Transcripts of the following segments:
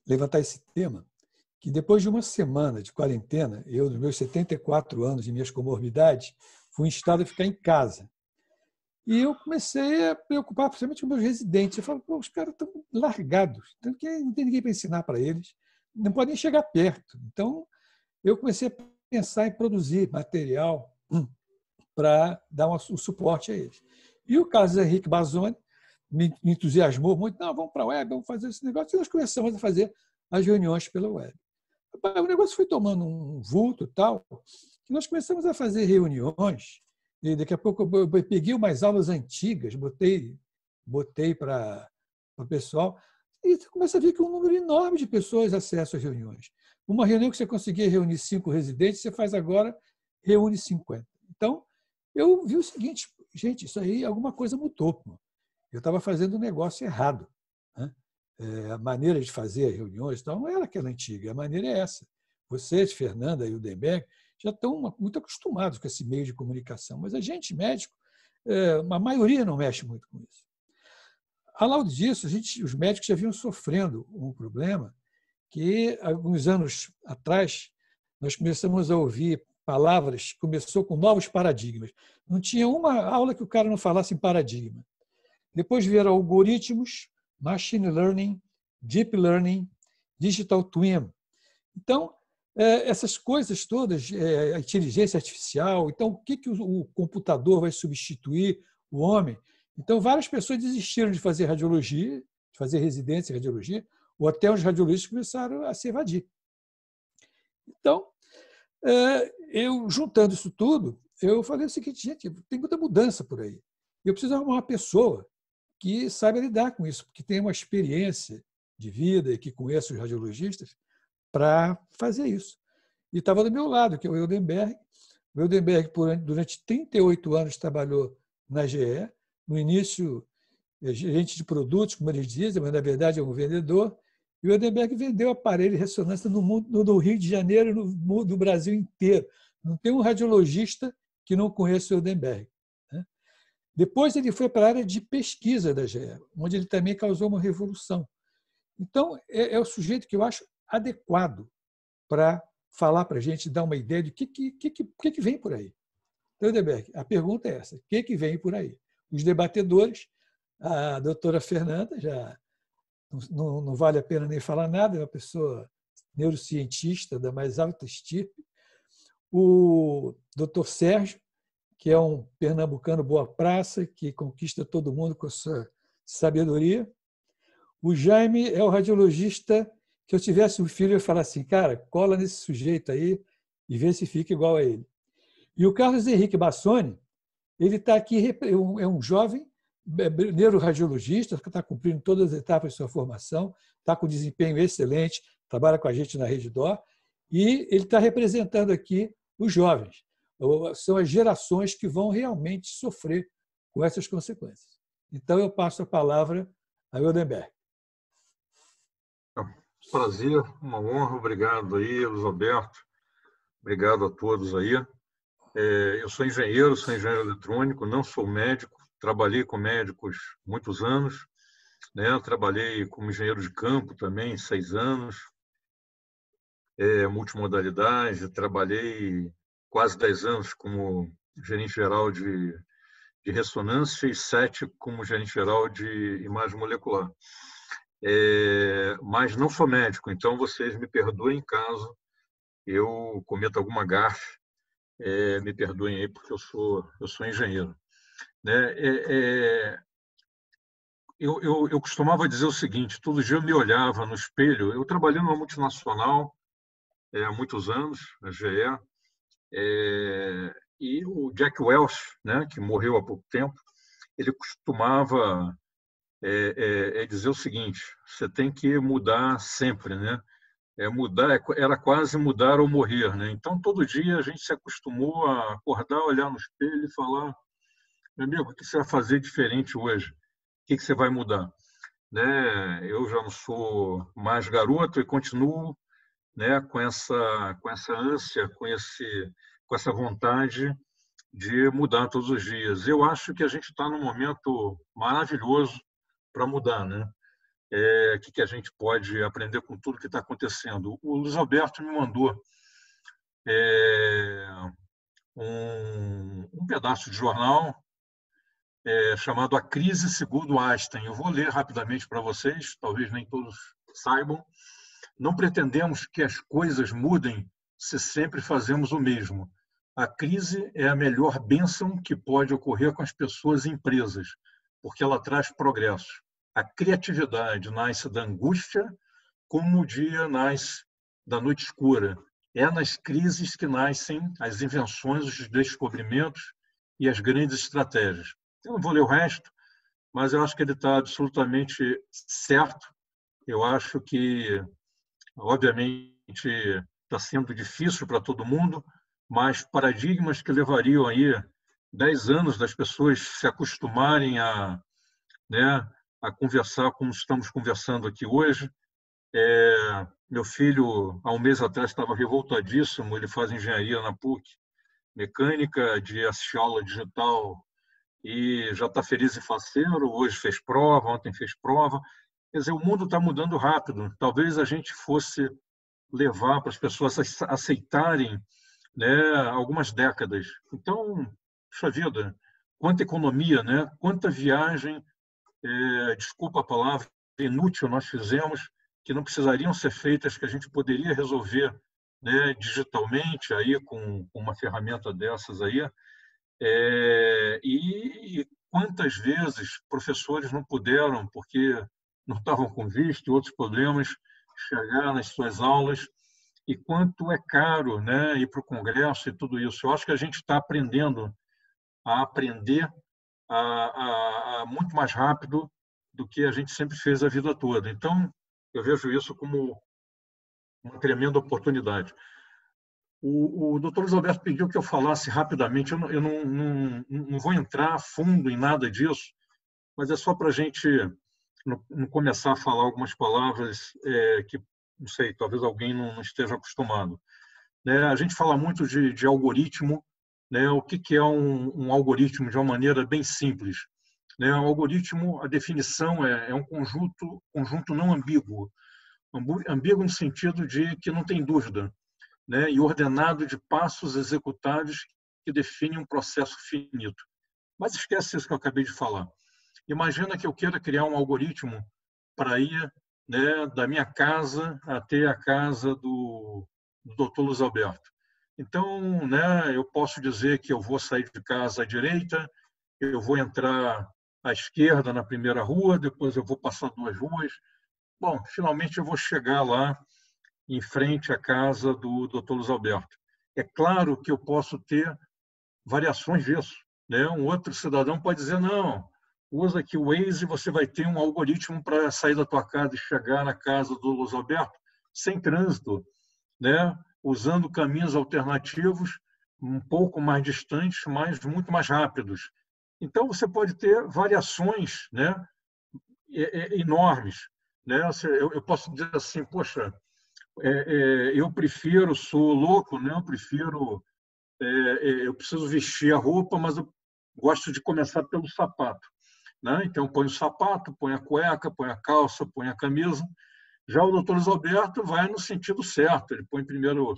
levantar esse tema, que depois de uma semana de quarentena, eu, nos meus 74 anos e minhas comorbidades, fui instado a ficar em casa. E eu comecei a preocupar, principalmente com meus residentes. Eu falo, pô, os caras estão largados, não tem ninguém para ensinar para eles, não podem nem chegar perto. Então, eu comecei a pensar em produzir material para dar um suporte a eles. E o Carlos Henrique Bazzoni me entusiasmou muito. Não, vamos para a web, vamos fazer esse negócio. E nós começamos a fazer as reuniões pela web. O negócio foi tomando um vulto tal, que nós começamos a fazer reuniões. E daqui a pouco eu peguei umas aulas antigas, botei para o pessoal, e você começa a ver que um número enorme de pessoas acessa as reuniões. Uma reunião que você conseguia reunir 5 residentes, você faz agora, reúne 50. Então, eu vi o seguinte, gente, isso aí, alguma coisa mudou. Pô. Eu estava fazendo um negócio errado. Né? A maneira de fazer as reuniões não era aquela antiga, a maneira é essa. Vocês, Fernanda e o Demberg, já estão muito acostumados com esse meio de comunicação, mas a gente, médico, a maioria não mexe muito com isso. Ao lado disso, os médicos já vinham sofrendo um problema que, alguns anos atrás, nós começamos a ouvir palavras, começou com novos paradigmas. Não tinha uma aula que o cara não falasse em paradigma. Depois vieram algoritmos, machine learning, deep learning, digital twin. Então, essas coisas todas, a inteligência artificial, então o que o computador vai substituir o homem? Então, várias pessoas desistiram de fazer radiologia, de fazer residência em radiologia, ou até os radiologistas começaram a se evadir. Então, eu, juntando isso tudo, eu falei o seguinte, gente, tem muita mudança por aí. Eu preciso arrumar uma pessoa que saiba lidar com isso, que tenha uma experiência de vida e que conheça os radiologistas para fazer isso. E estava do meu lado, que é o Eudenberg. O Eudenberg, durante 38 anos, trabalhou na GE. No início, gerente de produtos, como eles dizem, mas, na verdade, é um vendedor. E o Eudenberg vendeu aparelho de ressonância no Rio de Janeiro, no Brasil inteiro. Não tem um radiologista que não conheça o Eudenberg. Né? Depois, ele foi para a área de pesquisa da GE, onde ele também causou uma revolução. Então, é o sujeito que eu acho adequado para falar para a gente, dar uma ideia de o que vem por aí. Então, Eudenberg, a pergunta é essa: o que vem por aí? Os debatedores, a doutora Fernanda, já não vale a pena nem falar nada, é uma pessoa neurocientista da mais alta estirpe. O doutor Sérgio, que é um pernambucano boa praça, que conquista todo mundo com a sua sabedoria. O Jaime é o radiologista que, eu tivesse um filho, eu ia falar assim, cara, cola nesse sujeito aí e vê se fica igual a ele. E o Carlos Henrique Bassoni, ele está aqui, é um jovem neuroradiologista, que está cumprindo todas as etapas de sua formação, está com desempenho excelente, trabalha com a gente na Rede Dó, e ele está representando aqui os jovens. São as gerações que vão realmente sofrer com essas consequências. Então, eu passo a palavra a Eudenberg. Prazer, uma honra. Obrigado aí, Luiz Alberto. Obrigado a todos aí. Eu sou engenheiro eletrônico, não sou médico. Trabalhei com médicos muitos anos, né? Trabalhei como engenheiro de campo também, 6 anos, multimodalidade. Trabalhei quase 10 anos como gerente geral de ressonância e 7 como gerente geral de imagem molecular. Mas não sou médico, então vocês me perdoem caso eu cometa alguma gafe, me perdoem aí porque eu sou engenheiro. Né? Eu costumava dizer o seguinte: todo dia eu me olhava no espelho. Eu trabalhei numa multinacional há muitos anos, a GE, e o Jack Welch, né, que morreu há pouco tempo, ele costumava dizer o seguinte: você tem que mudar sempre, né? Mudar era quase mudar ou morrer, né? Então todo dia a gente se acostumou a acordar, olhar no espelho e falar: meu amigo, o que você vai fazer diferente hoje? O que você vai mudar? Né? Eu já não sou mais garoto e continuo, né, com essa ânsia, com essa vontade de mudar todos os dias. Eu acho que a gente está num momento maravilhoso para mudar, né? o que a gente pode aprender com tudo que está acontecendo. O Luiz Alberto me mandou um pedaço de jornal chamado A Crise Segundo Einstein. Eu vou ler rapidamente para vocês, talvez nem todos saibam. Não pretendemos que as coisas mudem se sempre fazemos o mesmo. A crise é a melhor bênção que pode ocorrer com as pessoas e empresas, porque ela traz progresso. A criatividade nasce da angústia, como o dia nasce da noite escura. É nas crises que nascem as invenções, os descobrimentos e as grandes estratégias. Eu não vou ler o resto, mas eu acho que ele está absolutamente certo. Eu acho que, obviamente, está sendo difícil para todo mundo, mas paradigmas que levariam aí 10 anos das pessoas se acostumarem a conversar como estamos conversando aqui hoje. Meu filho, há um mês atrás, estava revoltadíssimo. Ele faz engenharia na PUC, mecânica, de assistir aula digital, e já está feliz e faceiro. Hoje fez prova, ontem fez prova. Quer dizer, o mundo está mudando rápido. Talvez a gente fosse levar para as pessoas aceitarem, algumas décadas. Então, puxa vida, quanta economia, quanta viagem, desculpa a palavra, inútil nós fizemos, que não precisariam ser feitas, que a gente poderia resolver, digitalmente, aí, com uma ferramenta dessas aí. E quantas vezes professores não puderam, porque não estavam com visto e outros problemas, chegar nas suas aulas, e quanto é caro, ir para o congresso e tudo isso. Eu acho que a gente está aprendendo a aprender muito mais rápido do que a gente sempre fez a vida toda. Então, eu vejo isso como uma tremenda oportunidade. O Dr. Luiz Alberto pediu que eu falasse rapidamente. Eu não vou entrar a fundo em nada disso, mas é só para a gente não começar a falar algumas palavras que, não sei, talvez alguém não esteja acostumado. A gente fala muito de algoritmo. O que é um algoritmo de uma maneira bem simples? Um algoritmo, a definição é um conjunto não ambíguo. Ambíguo no sentido de que não tem dúvida, e ordenado de passos executados que definem um processo finito. Mas esquece isso que eu acabei de falar. Imagina que eu queira criar um algoritmo para ir, da minha casa até a casa do Dr. Luiz Alberto. Então, eu posso dizer que eu vou sair de casa à direita, eu vou entrar à esquerda na primeira rua, depois eu vou passar 2 ruas. Bom, finalmente eu vou chegar lá em frente à casa do Dr. Luiz Alberto. É claro que eu posso ter variações disso. Um outro cidadão pode dizer, não, usa aqui o Waze e você vai ter um algoritmo para sair da tua casa e chegar na casa do Luiz Alberto sem trânsito, usando caminhos alternativos um pouco mais distantes, mas muito mais rápidos. Então, você pode ter variações enormes. Eu posso dizer assim, poxa, eu prefiro, sou louco, eu preciso vestir a roupa, mas eu gosto de começar pelo sapato. Então, põe o sapato, põe a cueca, põe a calça, põe a camisa. Já o Dr. Luiz Alberto vai no sentido certo, ele põe primeiro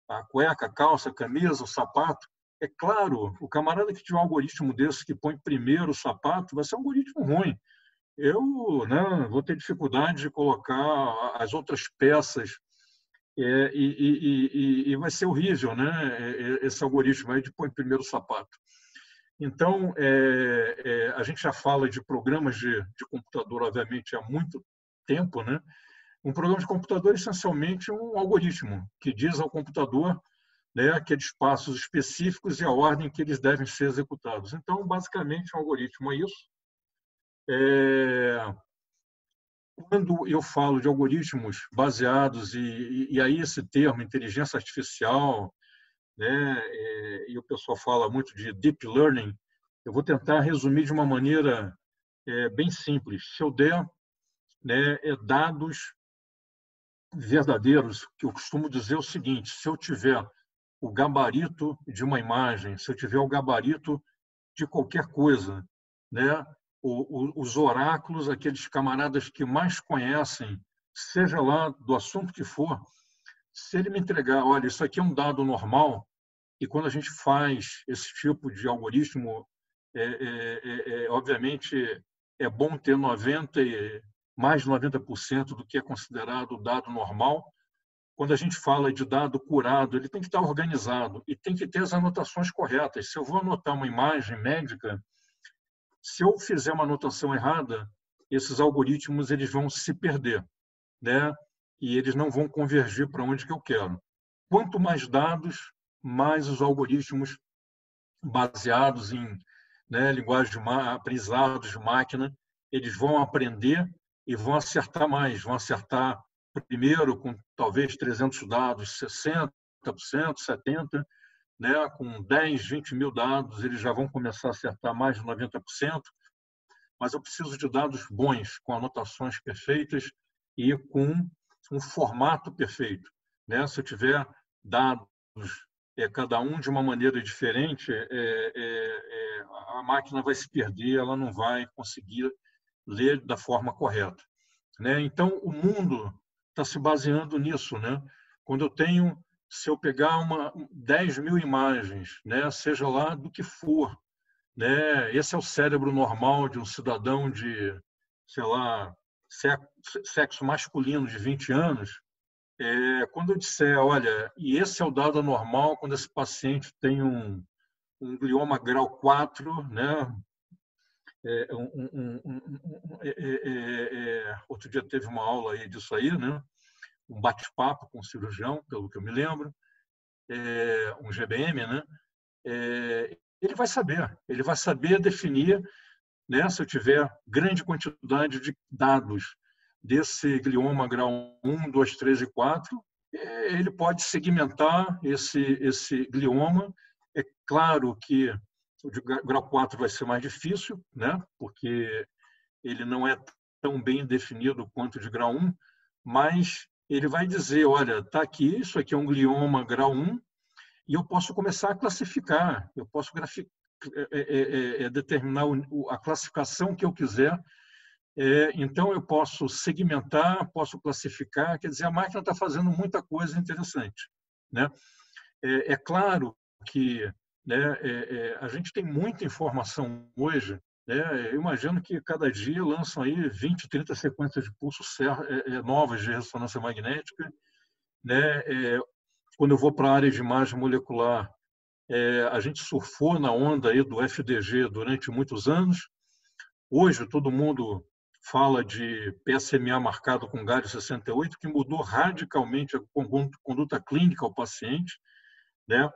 a cueca, a calça, a camisa, o sapato. É claro, o camarada que tiver um algoritmo desse que põe primeiro o sapato vai ser um algoritmo ruim. Eu vou ter dificuldade de colocar as outras peças e vai ser horrível, esse algoritmo aí de põe primeiro o sapato. Então, a gente já fala de programas de computador, obviamente, há muito tempo. Um programa de computador é essencialmente um algoritmo que diz ao computador aqueles passos específicos e a ordem que eles devem ser executados. Então, basicamente, um algoritmo é isso. Quando eu falo de algoritmos baseados, e aí esse termo, inteligência artificial, e o pessoal fala muito de deep learning, eu vou tentar resumir de uma maneira bem simples. Se eu der dados verdadeiros, que eu costumo dizer o seguinte: se eu tiver o gabarito de uma imagem, se eu tiver o gabarito de qualquer coisa, os oráculos, aqueles camaradas que mais conhecem, seja lá do assunto que for, se ele me entregar, olha, isso aqui é um dado normal, e quando a gente faz esse tipo de algoritmo, obviamente, é bom ter mais de 90% do que é considerado dado normal. Quando a gente fala de dado curado, ele tem que estar organizado e tem que ter as anotações corretas. Se eu vou anotar uma imagem médica, se eu fizer uma anotação errada, esses algoritmos eles vão se perder, né? E eles não vão convergir para onde que eu quero. Quanto mais dados, mais os algoritmos baseados em, né, linguagem aprendizados de máquina, eles vão aprender e vão acertar mais, vão acertar primeiro com talvez 300 dados, 60%, 70%, né, com 10, 20 mil dados, eles já vão começar a acertar mais de 90%, mas eu preciso de dados bons, com anotações perfeitas e com um formato perfeito, né? Se eu tiver dados cada um de uma maneira diferente, a máquina vai se perder, ela não vai conseguir ler da forma correta, né? Então, o mundo está se baseando nisso, né? Quando eu tenho, se eu pegar 10 mil imagens, né, seja lá do que for, né, esse é o cérebro normal de um cidadão de, sei lá, sexo masculino de 20 anos, quando eu disser, olha, e esse é o dado anormal quando esse paciente tem um glioma grau 4, né? Outro dia teve uma aula aí disso aí, né? Um bate-papo com o cirurgião, pelo que eu me lembro, um GBM, né? Ele vai saber definir, né? Se eu tiver grande quantidade de dados desse glioma grau 1, 2, 3 e 4, ele pode segmentar esse glioma. É claro que o de grau 4 vai ser mais difícil, né? Porque ele não é tão bem definido quanto o de grau 1, mas ele vai dizer, olha, está aqui, isso aqui é um glioma grau 1, e eu posso começar a classificar, eu posso determinar a classificação que eu quiser. Então, eu posso segmentar, posso classificar, quer dizer, a máquina está fazendo muita coisa interessante, né? É claro que, né, a gente tem muita informação hoje, né? Eu imagino que cada dia lançam aí 20, 30 sequências de pulso novas de ressonância magnética, né? Quando eu vou para a área de imagem molecular, a gente surfou na onda aí do FDG durante muitos anos. Hoje, todo mundo fala de PSMA marcado com galho 68, que mudou radicalmente a conduta clínica ao paciente, né?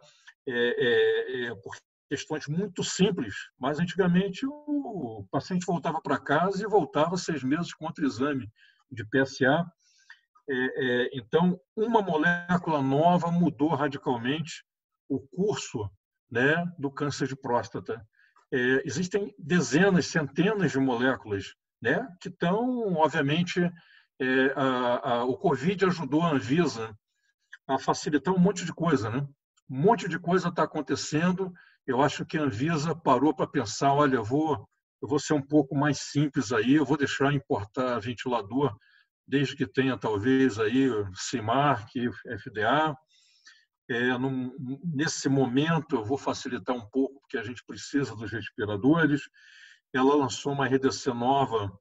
Por questões muito simples. Mas, antigamente, o paciente voltava para casa e voltava 6 meses com outro exame de PSA. Então, uma molécula nova mudou radicalmente o curso, né, do câncer de próstata. Existem dezenas, centenas de moléculas, né, que estão, obviamente, o Covid ajudou a Anvisa a facilitar um monte de coisa, né? Um monte de coisa está acontecendo. Eu acho que a Anvisa parou para pensar, olha, eu vou ser um pouco mais simples aí, eu vou deixar importar ventilador, desde que tenha talvez aí CIMARC, FDA. Nesse momento, eu vou facilitar um pouco, porque a gente precisa dos respiradores. Ela lançou uma RDC nova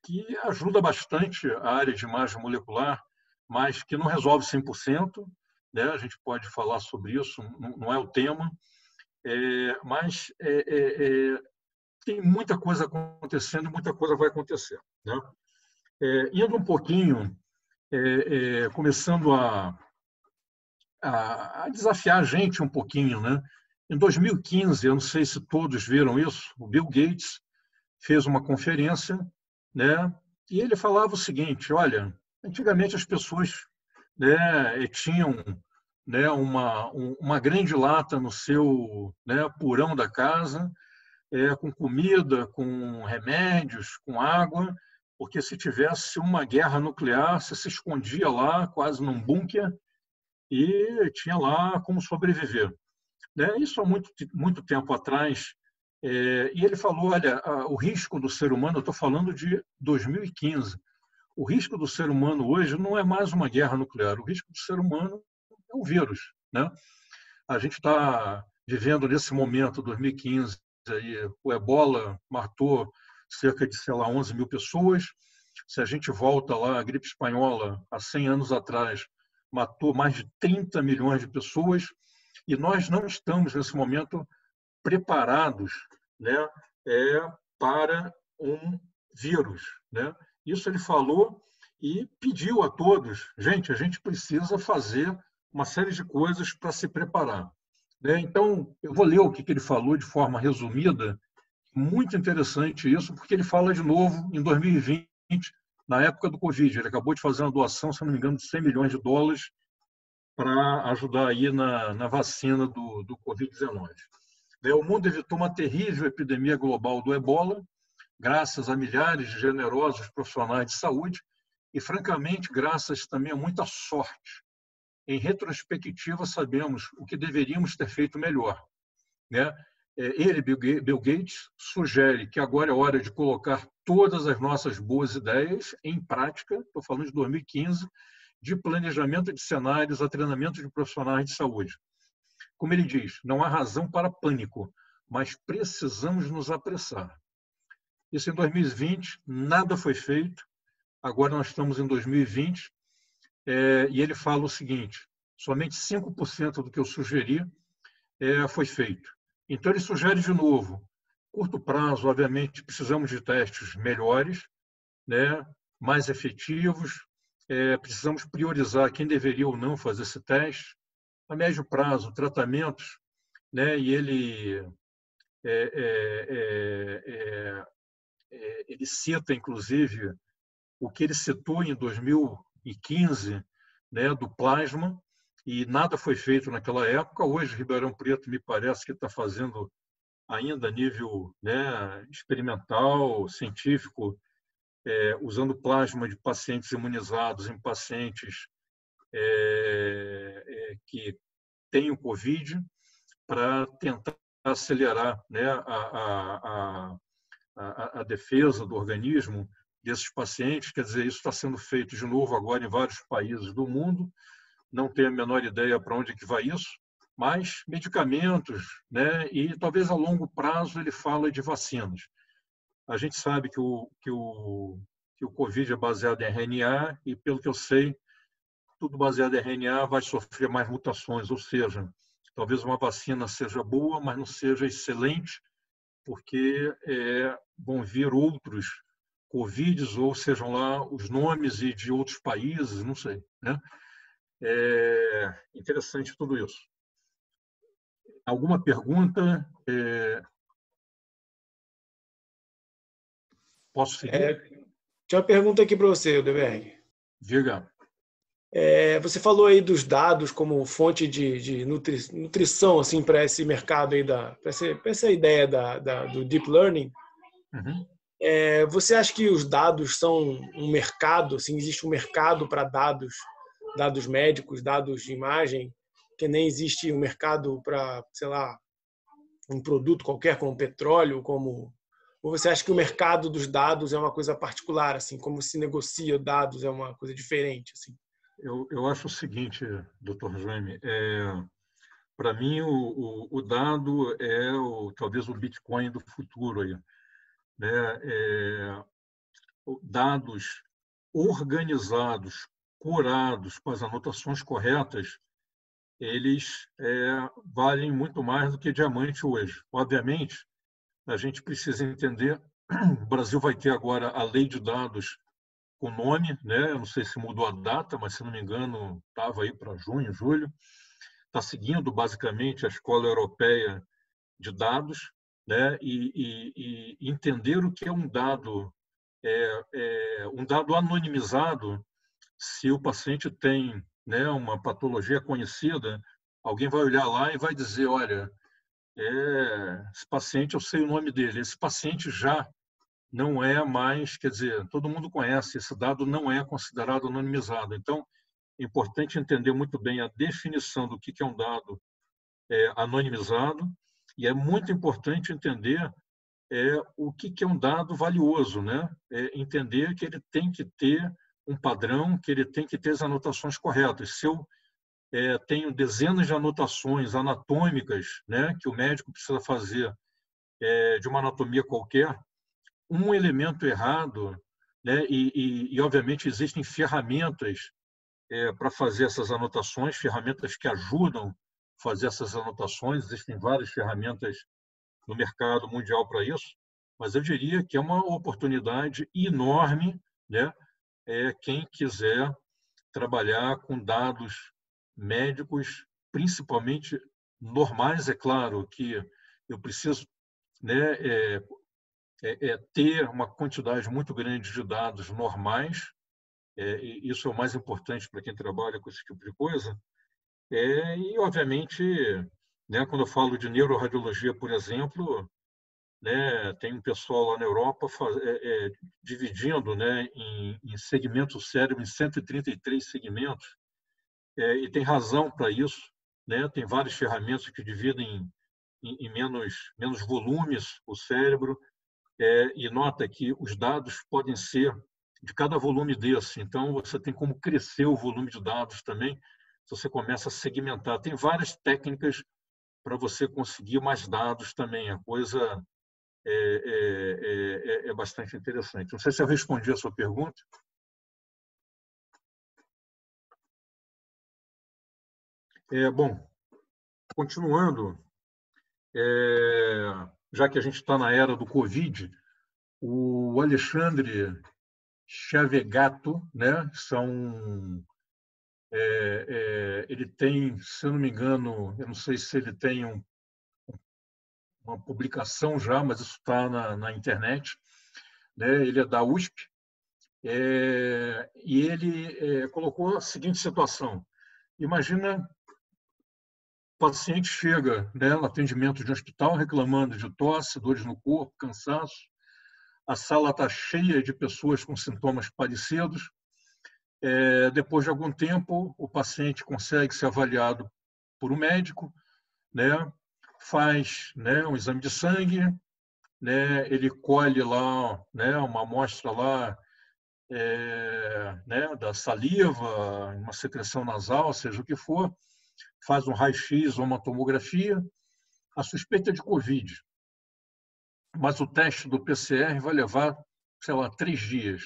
que ajuda bastante a área de imagem molecular, mas que não resolve 100%, né? A gente pode falar sobre isso, não é o tema, mas tem muita coisa acontecendo, muita coisa vai acontecer, né? Indo um pouquinho, começando a desafiar a gente um pouquinho, né? Em 2015, eu não sei se todos viram isso, o Bill Gates fez uma conferência, né? E ele falava o seguinte: olha, antigamente as pessoas, né, tinham, né, uma grande lata no seu, né, porão da casa, com comida, com remédios, com água, porque se tivesse uma guerra nuclear, você se escondia lá, quase num bunker, e tinha lá como sobreviver, né? Isso há muito tempo atrás E ele falou, olha, o risco do ser humano, eu estou falando de 2015, o risco do ser humano hoje não é mais uma guerra nuclear, o risco do ser humano é o vírus, né? A gente está vivendo nesse momento, 2015, aí, o ebola matou cerca de, sei lá, 11 mil pessoas. Se a gente volta lá, a gripe espanhola, há 100 anos atrás, matou mais de 30 milhões de pessoas, e nós não estamos, nesse momento, preparados, né, para um vírus, né? Isso ele falou e pediu a todos, gente, a gente precisa fazer uma série de coisas para se preparar, né? Então, eu vou ler o que ele falou de forma resumida, muito interessante isso, porque ele fala de novo em 2020, na época do Covid. Ele acabou de fazer uma doação, se não me engano, de 100 milhões de dólares para ajudar aí na vacina do Covid-19. O mundo evitou uma terrível epidemia global do ebola, graças a milhares de generosos profissionais de saúde e, francamente, graças também a muita sorte. Em retrospectiva, sabemos o que deveríamos ter feito melhor, né? Ele, Bill Gates, sugere que agora é hora de colocar todas as nossas boas ideias em prática, estou falando de 2015, de planejamento de cenários a treinamento de profissionais de saúde. Como ele diz, não há razão para pânico, mas precisamos nos apressar. Isso em 2020, nada foi feito, agora nós estamos em 2020, e ele fala o seguinte, somente 5% do que eu sugeri foi feito. Então, ele sugere de novo, curto prazo, obviamente, precisamos de testes melhores, né, mais efetivos, precisamos priorizar quem deveria ou não fazer esse teste. A médio prazo, tratamentos, né, e ele cita, inclusive, o que ele citou em 2015, né, do plasma, e nada foi feito naquela época. Hoje, Ribeirão Preto me parece que está fazendo ainda a nível, né, experimental, científico, usando plasma de pacientes imunizados em pacientes que têm o Covid, para tentar acelerar, né, a defesa do organismo desses pacientes. Quer dizer, isso está sendo feito de novo agora em vários países do mundo. Não tenho a menor ideia para onde que vai isso, mas medicamentos, né? E talvez a longo prazo ele fala de vacinas. A gente sabe que o Covid é baseado em RNA e, pelo que eu sei, tudo baseado em RNA vai sofrer mais mutações, ou seja, talvez uma vacina seja boa, mas não seja excelente, porque vão vir outros Covids, ou sejam lá os nomes e de outros países, não sei, né? Interessante tudo isso. Alguma pergunta? Posso seguir? Tinha uma pergunta aqui para você, Odeberg. Diga. Você falou aí dos dados como fonte de nutrição assim, para esse mercado aí, para essa ideia do Deep Learning. Uhum. Você acha que os dados são um mercado? Assim, existe um mercado para dados médicos, dados de imagem, que nem existe um mercado para, sei lá, um produto qualquer, como petróleo, como... Ou você acha que o mercado dos dados é uma coisa particular, assim, como se negocia dados é uma coisa diferente, assim? Eu acho o seguinte, Dr. Jaime, para mim o dado é talvez o Bitcoin do futuro aí, né? Dados organizados, curados, com as anotações corretas, eles valem muito mais do que diamante hoje. Obviamente, a gente precisa entender, o Brasil vai ter agora a lei de dados com nome, né? Eu não sei se mudou a data, mas, se não me engano, estava aí para junho, julho. Está seguindo, basicamente, a Escola Europeia de Dados, né? E entender o que é um dado anonimizado. Se o paciente tem, né, uma patologia conhecida, alguém vai olhar lá e vai dizer, olha, esse paciente, eu sei o nome dele, esse paciente já não é mais, quer dizer, todo mundo conhece, esse dado não é considerado anonimizado. Então, é importante entender muito bem a definição do que é um dado anonimizado E é muito importante entender o que é um dado valioso, né? Entender que ele tem que ter um padrão, que ele tem que ter as anotações corretas. Se eu tenho dezenas de anotações anatômicas, né, que o médico precisa fazer de uma anatomia qualquer, um elemento errado, né, e obviamente existem ferramentas para fazer essas anotações, ferramentas que ajudam a fazer essas anotações, existem várias ferramentas no mercado mundial para isso, mas eu diria que é uma oportunidade enorme, né, quem quiser trabalhar com dados médicos, principalmente normais, é claro que eu preciso, né, ter uma quantidade muito grande de dados normais, e isso é o mais importante para quem trabalha com esse tipo de coisa, e, obviamente, né, quando eu falo de neuroradiologia, por exemplo, né, tem um pessoal lá na Europa dividindo, né, em segmentos do cérebro, em 133 segmentos, e tem razão para isso, né? Tem várias ferramentas que dividem em menos volumes o cérebro, e nota que os dados podem ser de cada volume desse. Então, você tem como crescer o volume de dados também, se você começa a segmentar. Tem várias técnicas para você conseguir mais dados também. A coisa é bastante interessante. Não sei se eu respondi a sua pergunta. Bom, continuando, já que a gente está na era do Covid, o Alexandre Chavegato, né, ele tem, se eu não me engano, eu não sei se ele tem uma publicação já, mas isso está na internet, né, ele é da USP, e ele colocou a seguinte situação: imagina o paciente chega, né, no atendimento de um hospital reclamando de tosse, dores no corpo, cansaço, a sala está cheia de pessoas com sintomas parecidos. Depois de algum tempo, o paciente consegue ser avaliado por um médico, né, faz, né, um exame de sangue, né, ele colhe lá, né, uma amostra lá, né, da saliva, uma secreção nasal, seja o que for, faz um raio-x ou uma tomografia, a suspeita de Covid, mas o teste do PCR vai levar, sei lá, 3 dias.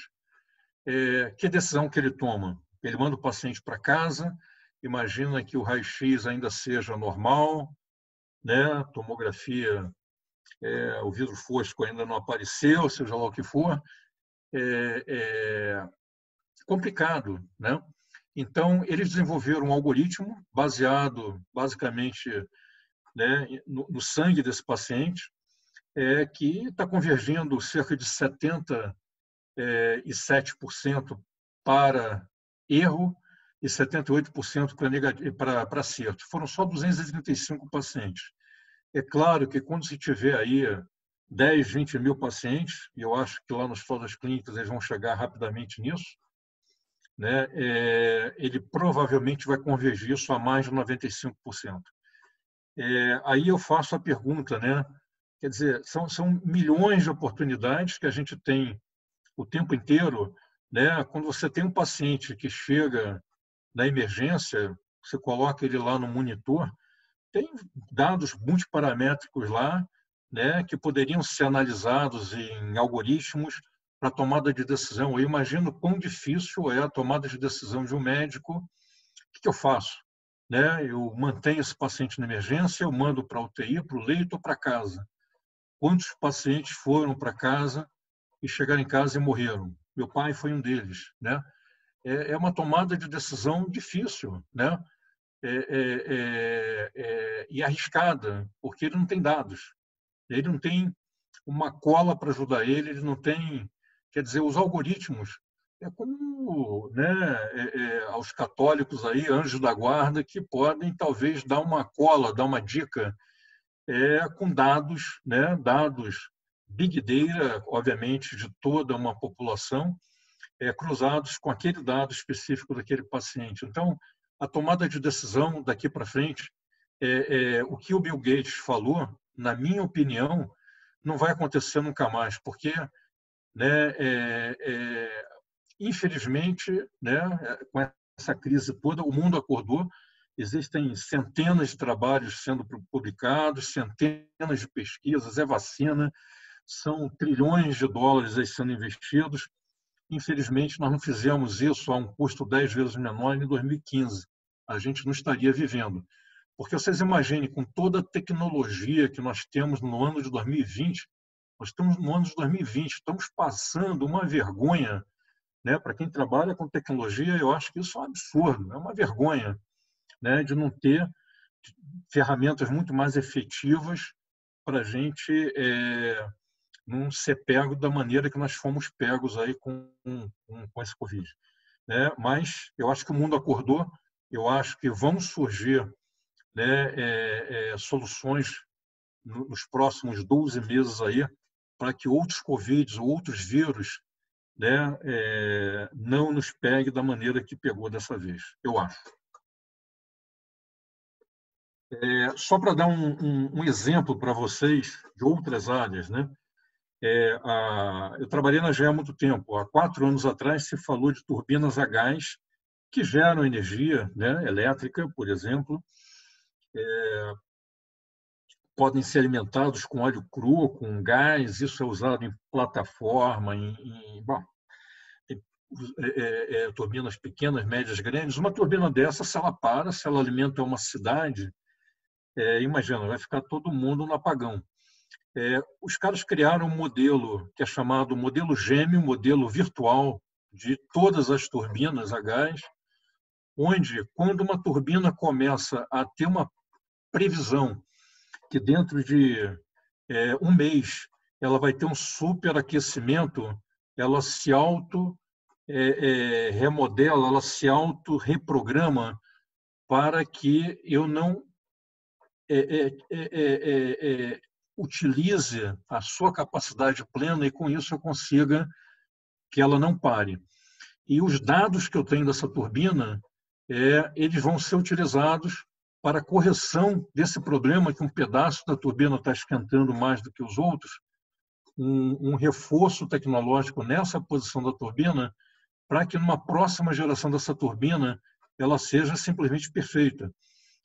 Que decisão que ele toma? Ele manda o paciente para casa, imagina que o raio-x ainda seja normal, né? Tomografia, o vidro fosco ainda não apareceu, seja lá o que for, complicado, né? Então, eles desenvolveram um algoritmo baseado, basicamente, né, no sangue desse paciente, que está convergindo cerca de 77% para erro e 78% para acerto. Foram só 235 pacientes. É claro que quando se tiver aí 10, 20 mil pacientes, e eu acho que lá nos hospital das clínicas eles vão chegar rapidamente nisso, né, ele provavelmente vai convergir isso a mais de 95%. Aí eu faço a pergunta, né? Quer dizer, são milhões de oportunidades que a gente tem o tempo inteiro, né? Quando você tem um paciente que chega na emergência, você coloca ele lá no monitor, tem dados multiparamétricos lá, né, que poderiam ser analisados em algoritmos para tomada de decisão. Eu imagino quão difícil é a tomada de decisão de um médico. O que eu faço? Né? Eu mantenho esse paciente na emergência, eu mando para a UTI, para o leito ou para casa. Quantos pacientes foram para casa e chegaram em casa e morreram? Meu pai foi um deles, né? É uma tomada de decisão difícil, né? E arriscada, porque ele não tem dados. Ele não tem uma cola para ajudar ele não tem... Quer dizer, os algoritmos, como, né, aos católicos aí, anjos da guarda, que podem talvez dar uma cola, dar uma dica com dados, né, dados big data, obviamente, de toda uma população, cruzados com aquele dado específico daquele paciente. Então, a tomada de decisão daqui para frente, o que o Bill Gates falou, na minha opinião, não vai acontecer nunca mais, porque, né, infelizmente, né, com essa crise toda, o mundo acordou. Existem centenas de trabalhos sendo publicados, centenas de pesquisas, é vacina, são trilhões de dólares aí sendo investidos. Infelizmente, nós não fizemos isso a um custo 10 vezes menor em 2015. A gente não estaria vivendo. Porque vocês imaginem, com toda a tecnologia que nós temos no ano de 2020, nós estamos no ano de 2020, estamos passando uma vergonha, né? Para quem trabalha com tecnologia, eu acho que isso é um absurdo, é uma vergonha, né? De não ter ferramentas muito mais efetivas para a gente não ser pego da maneira que nós fomos pegos aí com esse Covid, né? Mas eu acho que o mundo acordou, eu acho que vão surgir, né, soluções nos próximos 12 meses aí para que outros Covids, outros vírus, né, não nos pegue da maneira que pegou dessa vez, eu acho. Só para dar um exemplo para vocês de outras áreas, né? Eu trabalhei na GE há muito tempo. Há 4 anos atrás se falou de turbinas a gás que geram energia, né, elétrica, por exemplo. Podem ser alimentados com óleo cru, com gás. Isso é usado em plataforma, bom, turbinas pequenas, médias, grandes. Uma turbina dessa, se ela para, se ela alimenta uma cidade, imagina, vai ficar todo mundo no apagão. Os caras criaram um modelo que é chamado modelo gêmeo, modelo virtual de todas as turbinas a gás, onde, quando uma turbina começa a ter uma previsão que dentro de um mês ela vai ter um superaquecimento, ela se remodela, ela se auto-reprograma para que eu não utilize a sua capacidade plena e, com isso, eu consiga que ela não pare. E os dados que eu tenho dessa turbina, eles vão ser utilizados para a correção desse problema que um pedaço da turbina está esquentando mais do que os outros, um reforço tecnológico nessa posição da turbina, para que numa próxima geração dessa turbina ela seja simplesmente perfeita.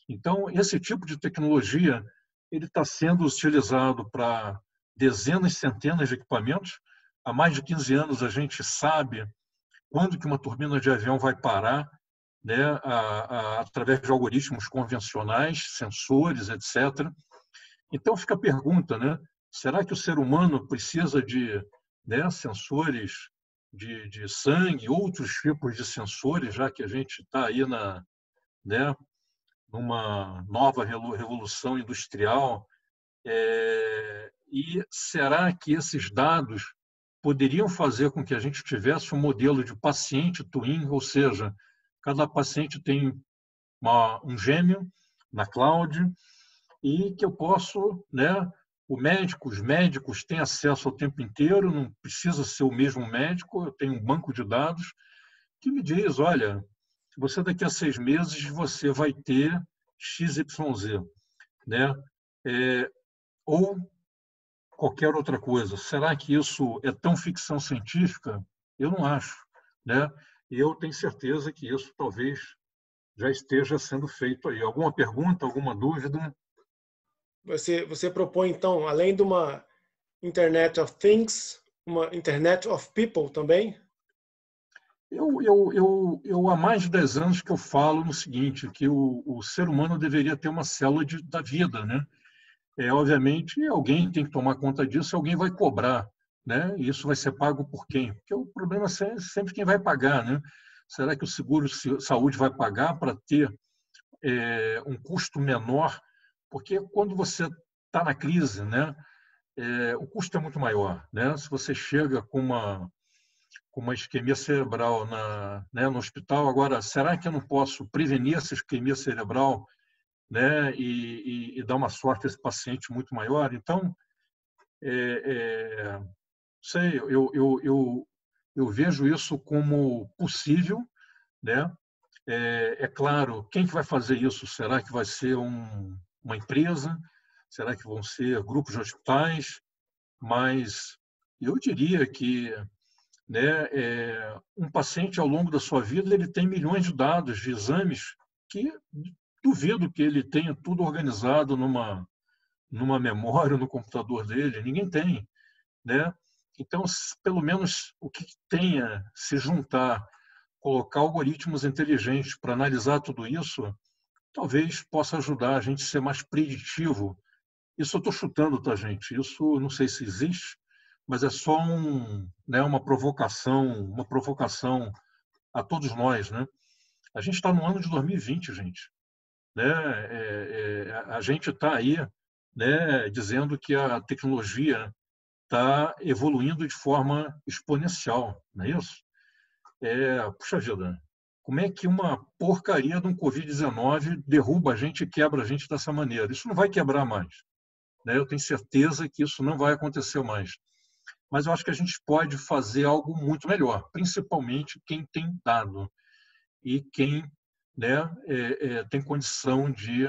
Então, esse tipo de tecnologia ele está sendo utilizado para dezenas, centenas de equipamentos. Há mais de 15 anos a gente sabe quando que uma turbina de avião vai parar, né, através de algoritmos convencionais, sensores, etc. Então fica a pergunta, né, será que o ser humano precisa de, né, sensores de sangue, outros tipos de sensores, já que a gente está aí né, numa nova revolução industrial? E será que esses dados poderiam fazer com que a gente tivesse um modelo de paciente twin, ou seja, cada paciente tem um gêmeo na cloud e que eu posso, né, os médicos têm acesso ao tempo inteiro, não precisa ser o mesmo médico, eu tenho um banco de dados que me diz, olha, você daqui a 6 meses você vai ter XYZ, né? Ou qualquer outra coisa. Será que isso é tão ficção científica? Eu não acho, né? E eu tenho certeza que isso talvez já esteja sendo feito aí. Alguma pergunta, alguma dúvida? Você propõe, então, além de uma Internet of Things, uma Internet of People também? Eu há mais de 10 anos que eu falo no seguinte, que o ser humano deveria ter uma célula da vida, né? Obviamente, alguém tem que tomar conta disso, alguém vai cobrar, né? E isso vai ser pago por quem? Porque o problema é sempre quem vai pagar, né? Será que o seguro-saúde vai pagar para ter um custo menor? Porque quando você está na crise, né, o custo é muito maior, né? Se você chega com uma isquemia cerebral né, no hospital, agora, será que eu não posso prevenir essa isquemia cerebral, né, e dar uma sorte a esse paciente muito maior? Então, sei, eu vejo isso como possível, né? Claro, quem que vai fazer isso? Será que vai ser uma empresa? Será que vão ser grupos de hospitais? Mas eu diria que, né, um paciente, ao longo da sua vida, ele tem milhões de dados de exames que duvido que ele tenha tudo organizado numa memória, no computador dele. Ninguém tem, né? Então, pelo menos o que tenha se juntar, colocar algoritmos inteligentes para analisar tudo isso, talvez possa ajudar a gente a ser mais preditivo. Isso eu estou chutando, tá, gente? Isso não sei se existe, mas é só né, uma provocação a todos nós, né? A gente está no ano de 2020, gente, né? A gente está aí, né, dizendo que a tecnologia está evoluindo de forma exponencial, não é isso? Puxa vida, como é que uma porcaria de um Covid-19 derruba a gente e quebra a gente dessa maneira? Isso não vai quebrar mais, né? Eu tenho certeza que isso não vai acontecer mais. Mas eu acho que a gente pode fazer algo muito melhor, principalmente quem tem dado e quem, né, tem condição de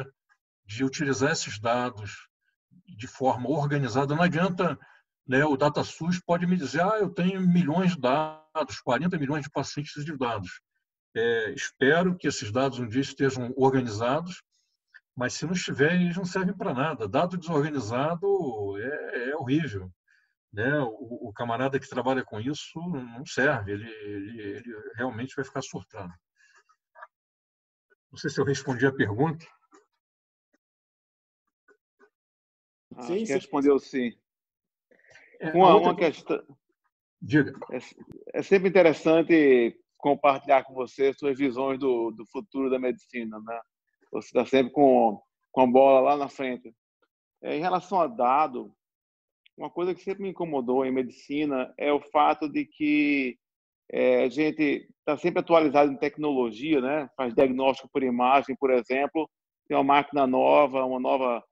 utilizar esses dados de forma organizada. Não adianta, né, o DataSUS pode me dizer, eu tenho milhões de dados, 40 milhões de pacientes de dados. Espero que esses dados um dia estejam organizados, mas se não estiverem, eles não servem para nada. Dado desorganizado é horrível, né? O camarada que trabalha com isso não serve, ele realmente vai ficar surtado. Não sei se eu respondi a pergunta. Sim, acho que respondeu sim. Uma questão. Diga. É sempre interessante compartilhar com você suas visões do futuro da medicina, né? Você está sempre com a bola lá na frente. Em relação a dado, uma coisa que sempre me incomodou em medicina é o fato de que a gente está sempre atualizado em tecnologia, né? Faz diagnóstico por imagem, por exemplo, tem uma máquina nova, uma nova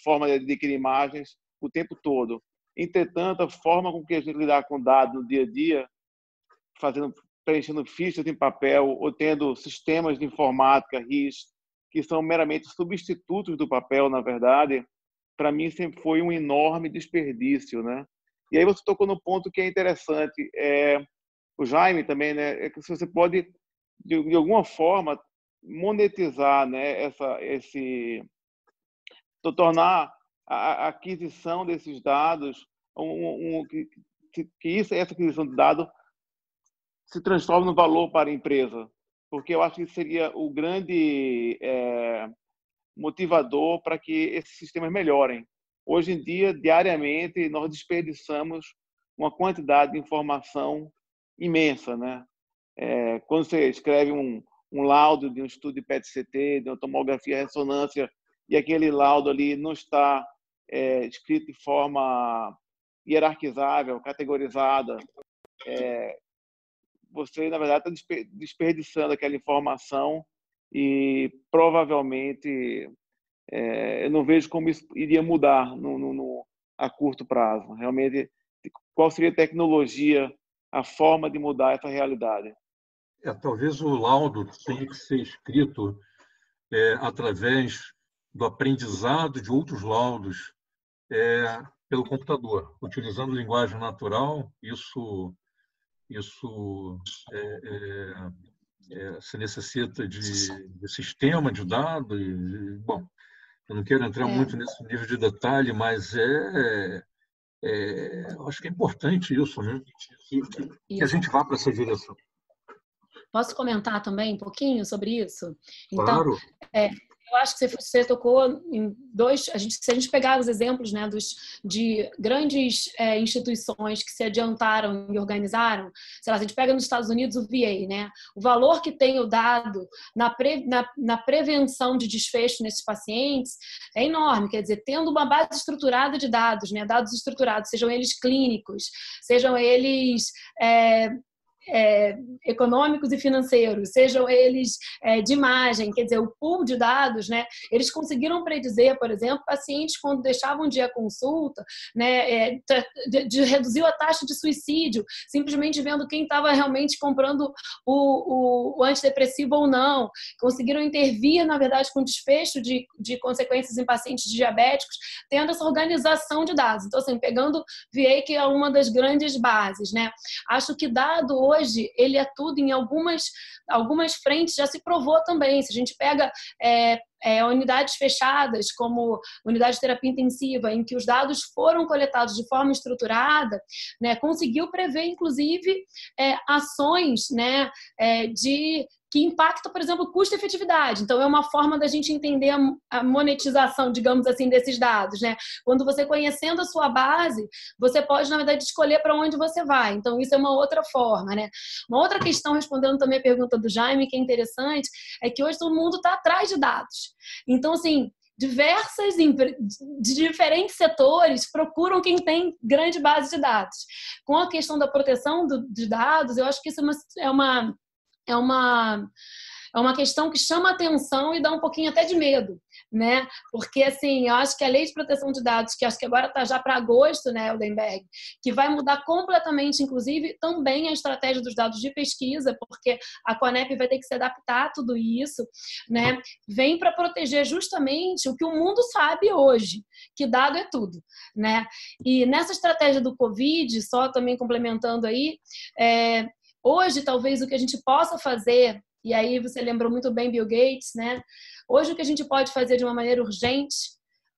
forma de adquirir imagens o tempo todo. Entretanto, a forma com que a gente lidar com dados no dia a dia, preenchendo fichas em papel ou tendo sistemas de informática, RIS, que são meramente substitutos do papel, na verdade, para mim sempre foi um enorme desperdício, né? E aí você tocou no ponto que é interessante, o Jaime também, né? É que você pode de alguma forma monetizar, né? Tornar a aquisição desses dados que essa aquisição de dados se transforme no valor para a empresa, porque eu acho que seria o grande motivador para que esses sistemas melhorem. Hoje em dia, diariamente, nós desperdiçamos uma quantidade de informação imensa, né? Quando você escreve um laudo de um estudo de PET-CT, de uma tomografia ressonância, e aquele laudo ali não está escrito de forma hierarquizável, categorizada, você, na verdade, está desperdiçando aquela informação e provavelmente eu não vejo como isso iria mudar a curto prazo. Realmente, qual seria a tecnologia, a forma de mudar essa realidade? Talvez o laudo tenha que ser escrito através do aprendizado de outros laudos pelo computador, utilizando linguagem natural. Isso se necessita de sistema de dados. Bom, eu não quero entrar muito nesse nível de detalhe, mas acho que é importante isso, né? Que a gente vá para essa direção. Posso comentar também um pouquinho sobre isso? Então, claro. Eu acho que você tocou em se a gente pegar os exemplos, né, de grandes instituições que se adiantaram e organizaram, sei lá, se a gente pega nos Estados Unidos o VA, né, o valor que tem o dado na prevenção de desfecho nesses pacientes é enorme. Quer dizer, tendo uma base estruturada de dados, né, dados estruturados, sejam eles clínicos, sejam eles econômicos e financeiros, sejam eles de imagem, quer dizer, o pool de dados, né, eles conseguiram predizer, por exemplo, pacientes quando deixavam de ir à consulta, né, reduziu a taxa de suicídio, simplesmente vendo quem estava realmente comprando o antidepressivo ou não, conseguiram intervir, na verdade, com desfecho de consequências em pacientes diabéticos, tendo essa organização de dados. Então, assim, pegando VA, que é uma das grandes bases, né? Acho que dado hoje, ele é tudo em algumas frentes, já se provou também. Se a gente pega unidades fechadas, como unidade de terapia intensiva, em que os dados foram coletados de forma estruturada, né, conseguiu prever, inclusive, ações, né, que impactam, por exemplo, custo e efetividade. Então, é uma forma da gente entender a monetização, digamos assim, desses dados, né? Quando você conhecendo a sua base, você pode, na verdade, escolher para onde você vai. Então, isso é uma outra forma, né? Uma outra questão, respondendo também a pergunta do Jaime, que é interessante, é que hoje todo mundo está atrás de dados. Então, assim, de diferentes setores procuram quem tem grande base de dados. Com a questão da proteção de dados, eu acho que isso é uma questão que chama atenção e dá um pouquinho até de medo, né? Porque, assim, eu acho que a lei de proteção de dados, que acho que agora está já para agosto, né, Heldenberg, que vai mudar completamente, inclusive, também a estratégia dos dados de pesquisa, porque a Conep vai ter que se adaptar a tudo isso, né? Vem para proteger justamente o que o mundo sabe hoje, que dado é tudo, né? E nessa estratégia do Covid, só também complementando aí, hoje, talvez, o que a gente possa fazer, e aí você lembrou muito bem Bill Gates, né? Hoje, o que a gente pode fazer de uma maneira urgente,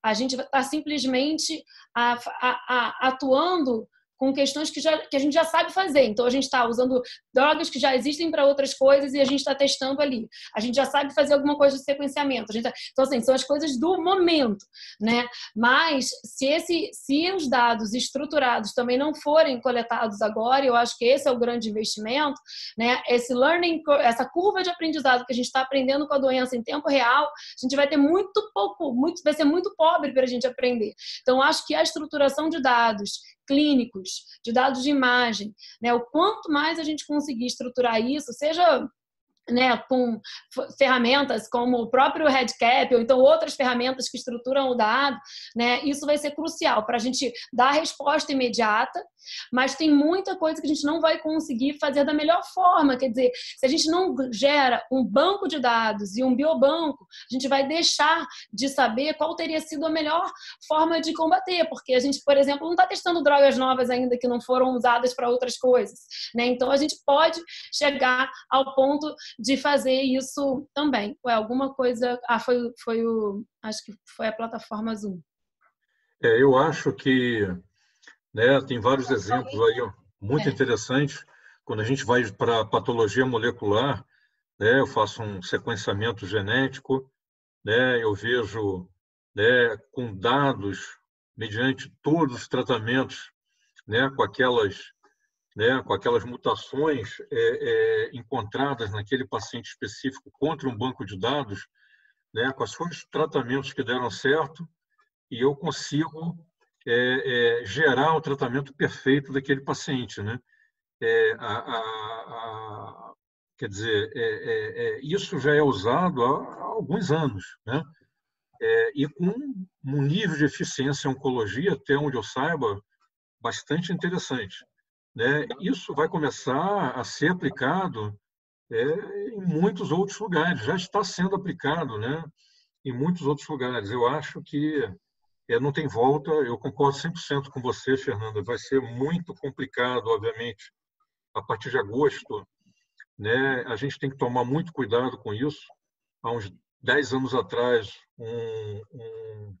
a gente está simplesmente atuando com questões que a gente já sabe fazer. Então, a gente está usando drogas que já existem para outras coisas e a gente está testando ali. A gente já sabe fazer alguma coisa de sequenciamento. Então, assim, são as coisas do momento, né? Mas, se os dados estruturados também não forem coletados agora, eu acho que esse é o grande investimento, né? Esse learning, essa curva de aprendizado que a gente está aprendendo com a doença em tempo real, a gente vai ter vai ser muito pobre para a gente aprender. Então, acho que a estruturação de dados clínicos, de dados de imagem, né? O quanto mais a gente conseguir estruturar isso, seja, né, com ferramentas como o próprio REDCap ou então outras ferramentas que estruturam o dado, né, isso vai ser crucial para a gente dar a resposta imediata, mas tem muita coisa que a gente não vai conseguir fazer da melhor forma. Quer dizer, se a gente não gera um banco de dados e um biobanco, a gente vai deixar de saber qual teria sido a melhor forma de combater, porque a gente, por exemplo, não está testando drogas novas ainda que não foram usadas para outras coisas, né? Então, a gente pode chegar ao ponto de fazer isso também. Alguma coisa... acho que foi a plataforma Zoom. Eu acho que, né, tem vários exemplos aí muito interessantes. Quando a gente vai para a patologia molecular, né, eu faço um sequenciamento genético, né, eu vejo, né, com dados, mediante todos os tratamentos, né, com aquelas mutações encontradas naquele paciente específico contra um banco de dados, né, quais foram os tratamentos que deram certo, e eu consigo gerar o tratamento perfeito daquele paciente, né? Quer dizer, isso já é usado há alguns anos, né? E com um nível de eficiência em oncologia, até onde eu saiba, bastante interessante, né? Isso vai começar a ser aplicado em muitos outros lugares, já está sendo aplicado, né? Em muitos outros lugares. Eu acho que não tem volta. Eu concordo 100% com você, Fernanda. Vai ser muito complicado, obviamente, a partir de agosto, né? A gente tem que tomar muito cuidado com isso. Há uns 10 anos atrás, um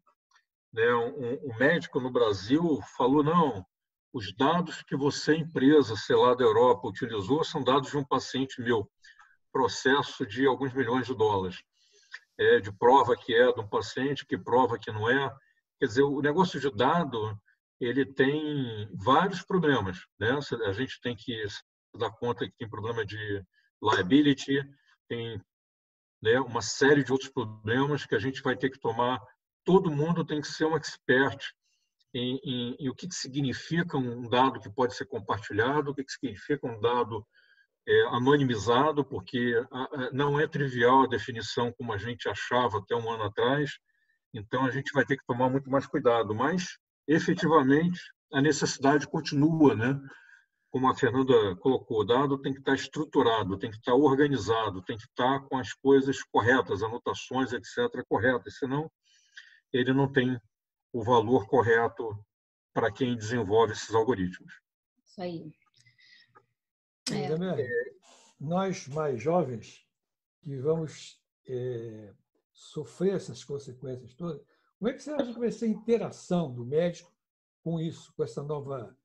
médico no Brasil falou: não, os dados que você, empresa, sei lá, da Europa, utilizou são dados de um paciente meu, processo de alguns milhões de dólares, de prova que é de um paciente, que prova que não é. Quer dizer, o negócio de dado, ele tem vários problemas, né? A gente tem que se dar conta que tem problema de liability, tem, né, uma série de outros problemas que a gente vai ter que tomar. Todo mundo tem que ser um expert em o que significa um dado que pode ser compartilhado, o que significa um dado anonimizado, porque não é trivial a definição como a gente achava até um ano atrás, então a gente vai ter que tomar muito mais cuidado, mas efetivamente a necessidade continua, né? Como a Fernanda colocou, o dado tem que estar estruturado, tem que estar organizado, tem que estar com as coisas corretas, anotações, etc., corretas, senão ele não tem o valor correto para quem desenvolve esses algoritmos. Isso aí. Gabriel, nós mais jovens que vamos sofrer essas consequências todas, como é que você acha que vai ser a interação do médico com isso, com essa nova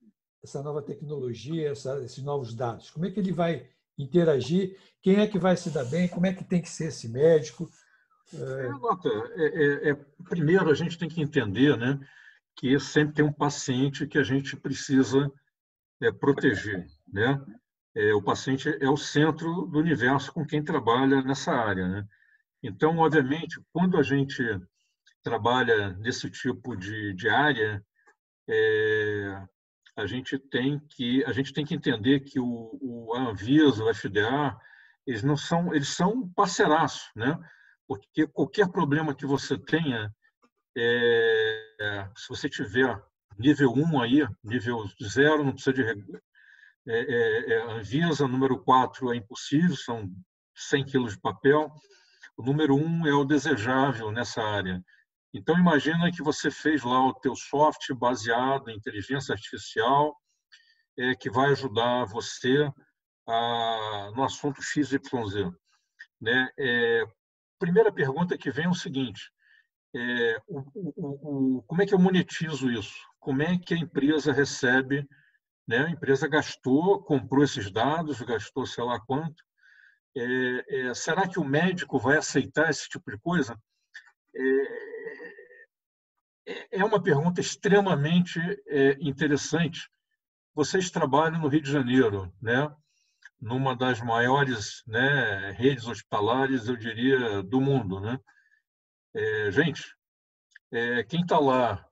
tecnologia, esses novos dados? Como é que ele vai interagir? Quem é que vai se dar bem? Como é que tem que ser esse médico? Primeiro, a gente tem que entender, né, que sempre tem um paciente que a gente precisa proteger, né? O paciente é o centro do universo com quem trabalha nessa área, né? Então, obviamente, quando a gente trabalha nesse tipo de área, a gente tem que entender que a Anvisa, o FDA, eles são parceiraços, né? Porque qualquer problema que você tenha, se você tiver nível 1 aí, nível 0, não precisa de Anvisa, número 4 é impossível, são 100 quilos de papel. O número 1 é o desejável nessa área. Então, imagina que você fez lá o teu software baseado em inteligência artificial, que vai ajudar você no assunto XYZ. Né? Primeira pergunta que vem é o seguinte, como é que eu monetizo isso? Como é que a empresa recebe? Né? A empresa comprou esses dados, gastou sei lá quanto. Será que o médico vai aceitar esse tipo de coisa? É uma pergunta extremamente interessante. Vocês trabalham no Rio de Janeiro, né? Numa das maiores, né, redes hospitalares, eu diria, do mundo, né? Gente, quem está lá,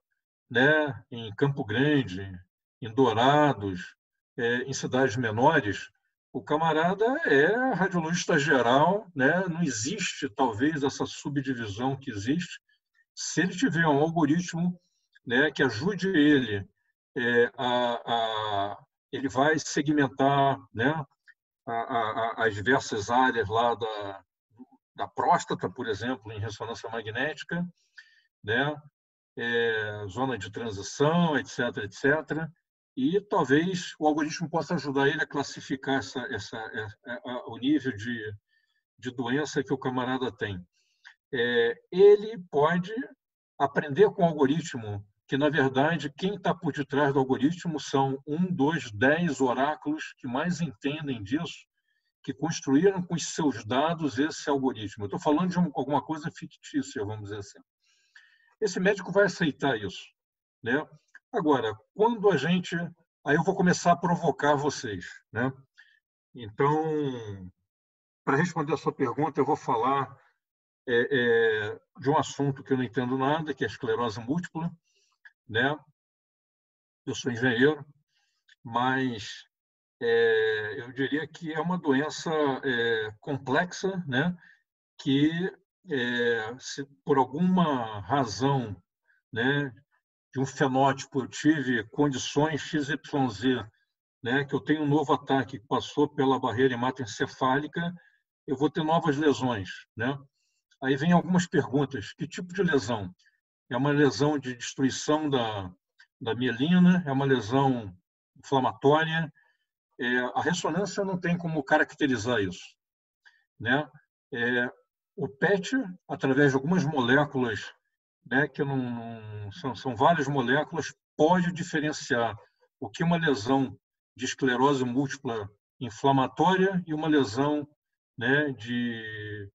né, em Campo Grande, em Dourados, em cidades menores, o camarada é radiologista geral, né? Não existe, talvez, essa subdivisão que existe. Se ele tiver um algoritmo, né, que ajude ele, ele vai segmentar, né, as diversas áreas lá da próstata, por exemplo, em ressonância magnética, né, zona de transição, etc., etc., e talvez o algoritmo possa ajudar ele a classificar o nível de doença que o camarada tem. Ele pode aprender com o algoritmo, que, na verdade, quem está por detrás do algoritmo são 1, 2, 10 oráculos que mais entendem disso, que construíram com os seus dados esse algoritmo. Eu estou falando de alguma coisa fictícia, vamos dizer assim. Esse médico vai aceitar isso, né? Agora, quando a gente... Aí eu vou começar a provocar vocês, né? Então, para responder a sua pergunta, eu vou falar de um assunto que eu não entendo nada, que é a esclerose múltipla, né? Eu sou engenheiro, mas eu diria que é uma doença complexa, né? Que, se por alguma razão, né, de um fenótipo eu tive condições XYZ, né, que eu tenho um novo ataque que passou pela barreira hematoencefálica, eu vou ter novas lesões, né? Aí vem algumas perguntas. Que tipo de lesão? É uma lesão de destruição da mielina? É uma lesão inflamatória? A ressonância não tem como caracterizar isso, né? O PET, através de algumas moléculas, né, que são várias moléculas, pode diferenciar o que é uma lesão de esclerose múltipla inflamatória e uma lesão, né, de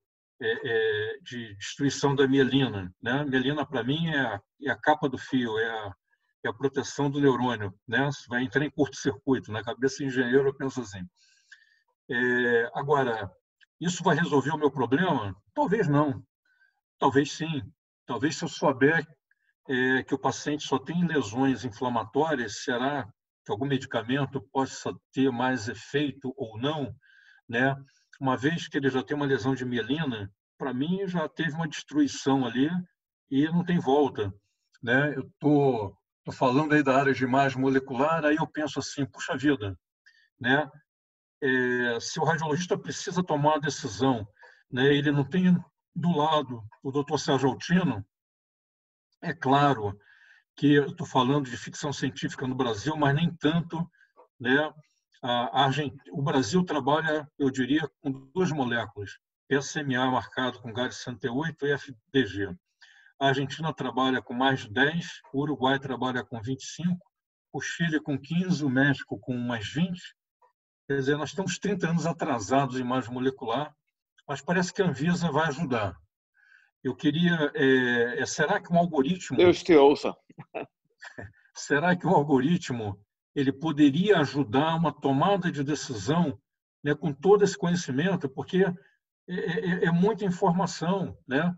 destruição da mielina, né? A mielina, para mim, é a capa do fio, é a proteção do neurônio, né? Vai entrar em curto-circuito. Na cabeça de engenheiro, eu penso assim. Agora, isso vai resolver o meu problema? Talvez não. Talvez sim. Talvez, se eu souber que o paciente só tem lesões inflamatórias, será que algum medicamento possa ter mais efeito ou não? né? Uma vez que ele já tem uma lesão de mielina, para mim já teve uma destruição ali e não tem volta, né? Eu tô falando aí da área de imagem molecular, aí eu penso assim, puxa vida, né? Se o radiologista precisa tomar uma decisão, né? Ele não tem do lado o Dr. Sérgio Altino, é claro que eu estou falando de ficção científica no Brasil, mas nem tanto, né? O Brasil trabalha, eu diria, com 2 moléculas, PSMA marcado com galho 68 e FDG. A Argentina trabalha com mais de 10, o Uruguai trabalha com 25, o Chile com 15, o México com mais 20. Quer dizer, nós estamos 30 anos atrasados em imagem molecular, mas parece que a Anvisa vai ajudar. Eu queria... será que um algoritmo... Deus te ouça. Será que um algoritmo ele poderia ajudar uma tomada de decisão, né, com todo esse conhecimento? Porque é muita informação, né?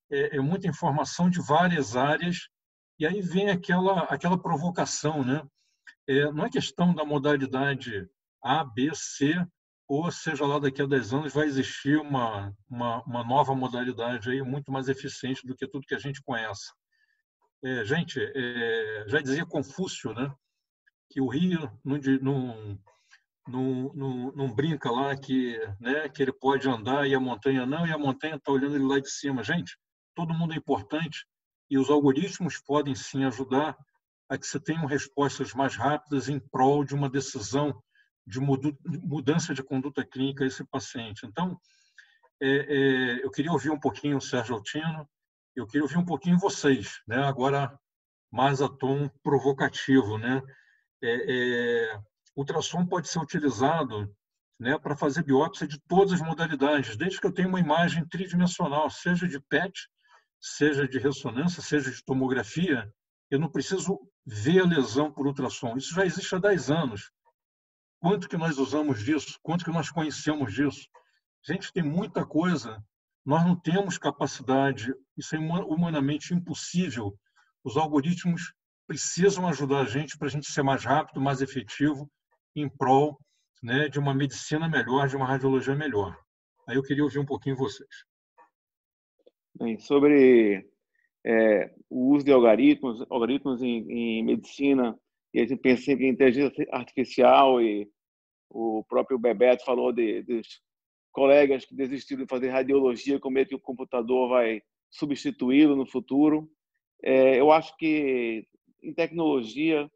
É muita informação de várias áreas, e aí vem aquela provocação, né? Não é questão da modalidade A, B, C, ou seja lá daqui a 10 anos vai existir uma nova modalidade aí muito mais eficiente do que tudo que a gente conhece. Gente, já dizia Confúcio, né, que o rio não brinca lá né, que ele pode andar e a montanha não, e a montanha está olhando ele lá de cima. Gente, todo mundo é importante e os algoritmos podem sim ajudar a que você tenha respostas mais rápidas em prol de uma decisão de mudança de conduta clínica a esse paciente. Então, eu queria ouvir um pouquinho o Sérgio Altino, eu queria ouvir um pouquinho vocês, né? Agora mais a tom provocativo, né? Ultrassom pode ser utilizado, né, para fazer biópsia de todas as modalidades, desde que eu tenha uma imagem tridimensional, seja de PET, seja de ressonância, seja de tomografia, eu não preciso ver a lesão por ultrassom. Isso já existe há 10 anos. Quanto que nós usamos disso? Quanto que nós conhecemos disso? Gente, tem muita coisa. Nós não temos capacidade, isso é humanamente impossível. Os algoritmos precisam ajudar a gente para a gente ser mais rápido, mais efetivo, em prol, né, de uma medicina melhor, de uma radiologia melhor. Aí eu queria ouvir um pouquinho vocês. Bem, sobre o uso de algoritmos em medicina, e a gente pensa sempre em inteligência artificial, e o próprio Bebeto falou dos colegas que desistiram de fazer radiologia com medo que o computador vai substituí-lo no futuro. Eu acho que em tecnologia,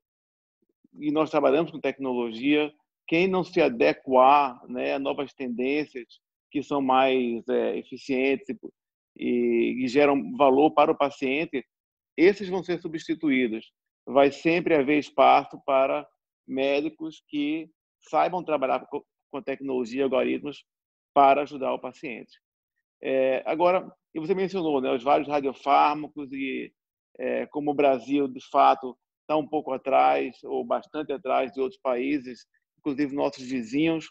e nós trabalhamos com tecnologia, quem não se adequar, né, a novas tendências que são mais eficientes e geram valor para o paciente, esses vão ser substituídos. Vai sempre haver espaço para médicos que saibam trabalhar com tecnologia e algoritmos para ajudar o paciente. Agora, e você mencionou, né, os vários radiofármacos e como o Brasil, de fato, está um pouco atrás, ou bastante atrás de outros países, inclusive nossos vizinhos.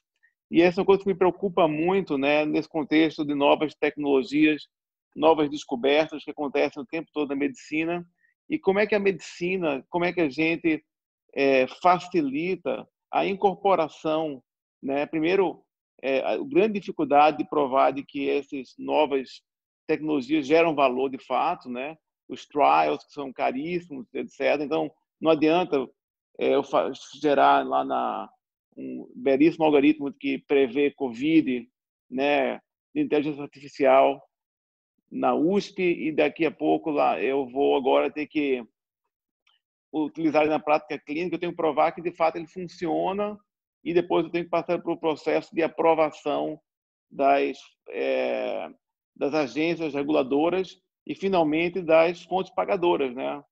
E essa é uma coisa que me preocupa muito, né, nesse contexto de novas tecnologias, novas descobertas que acontecem o tempo todo na medicina. E como é que a medicina, como é que a gente facilita a incorporação, né? Primeiro, a grande dificuldade de provar de que essas novas tecnologias geram valor de fato, né? Os trials, que são caríssimos, etc. Então, não adianta eu gerar lá um belíssimo algoritmo que prevê Covid, né, de inteligência artificial na USP, e daqui a pouco lá eu vou agora ter que utilizar ele na prática clínica, eu tenho que provar que de fato ele funciona, e depois eu tenho que passar por um processo de aprovação das agências reguladoras e, finalmente, das fontes pagadoras, né?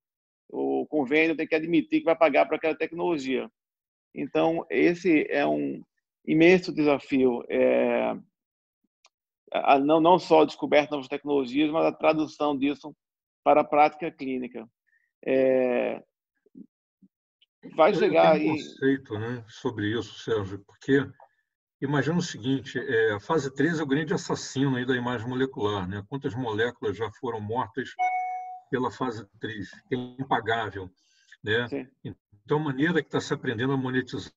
O convênio tem que admitir que vai pagar para aquela tecnologia. Então, esse é um imenso desafio, não só a descoberta de novas tecnologias, mas a tradução disso para a prática clínica. Vai chegar aí... Eu tenho um conceito, né, sobre isso, Sérgio, porque imagina o seguinte, a fase 3 é o grande assassino aí da imagem molecular, né? Quantas moléculas já foram mortas pela fase 3, que é impagável, né? Sim. Então, a maneira que está se aprendendo a monetizar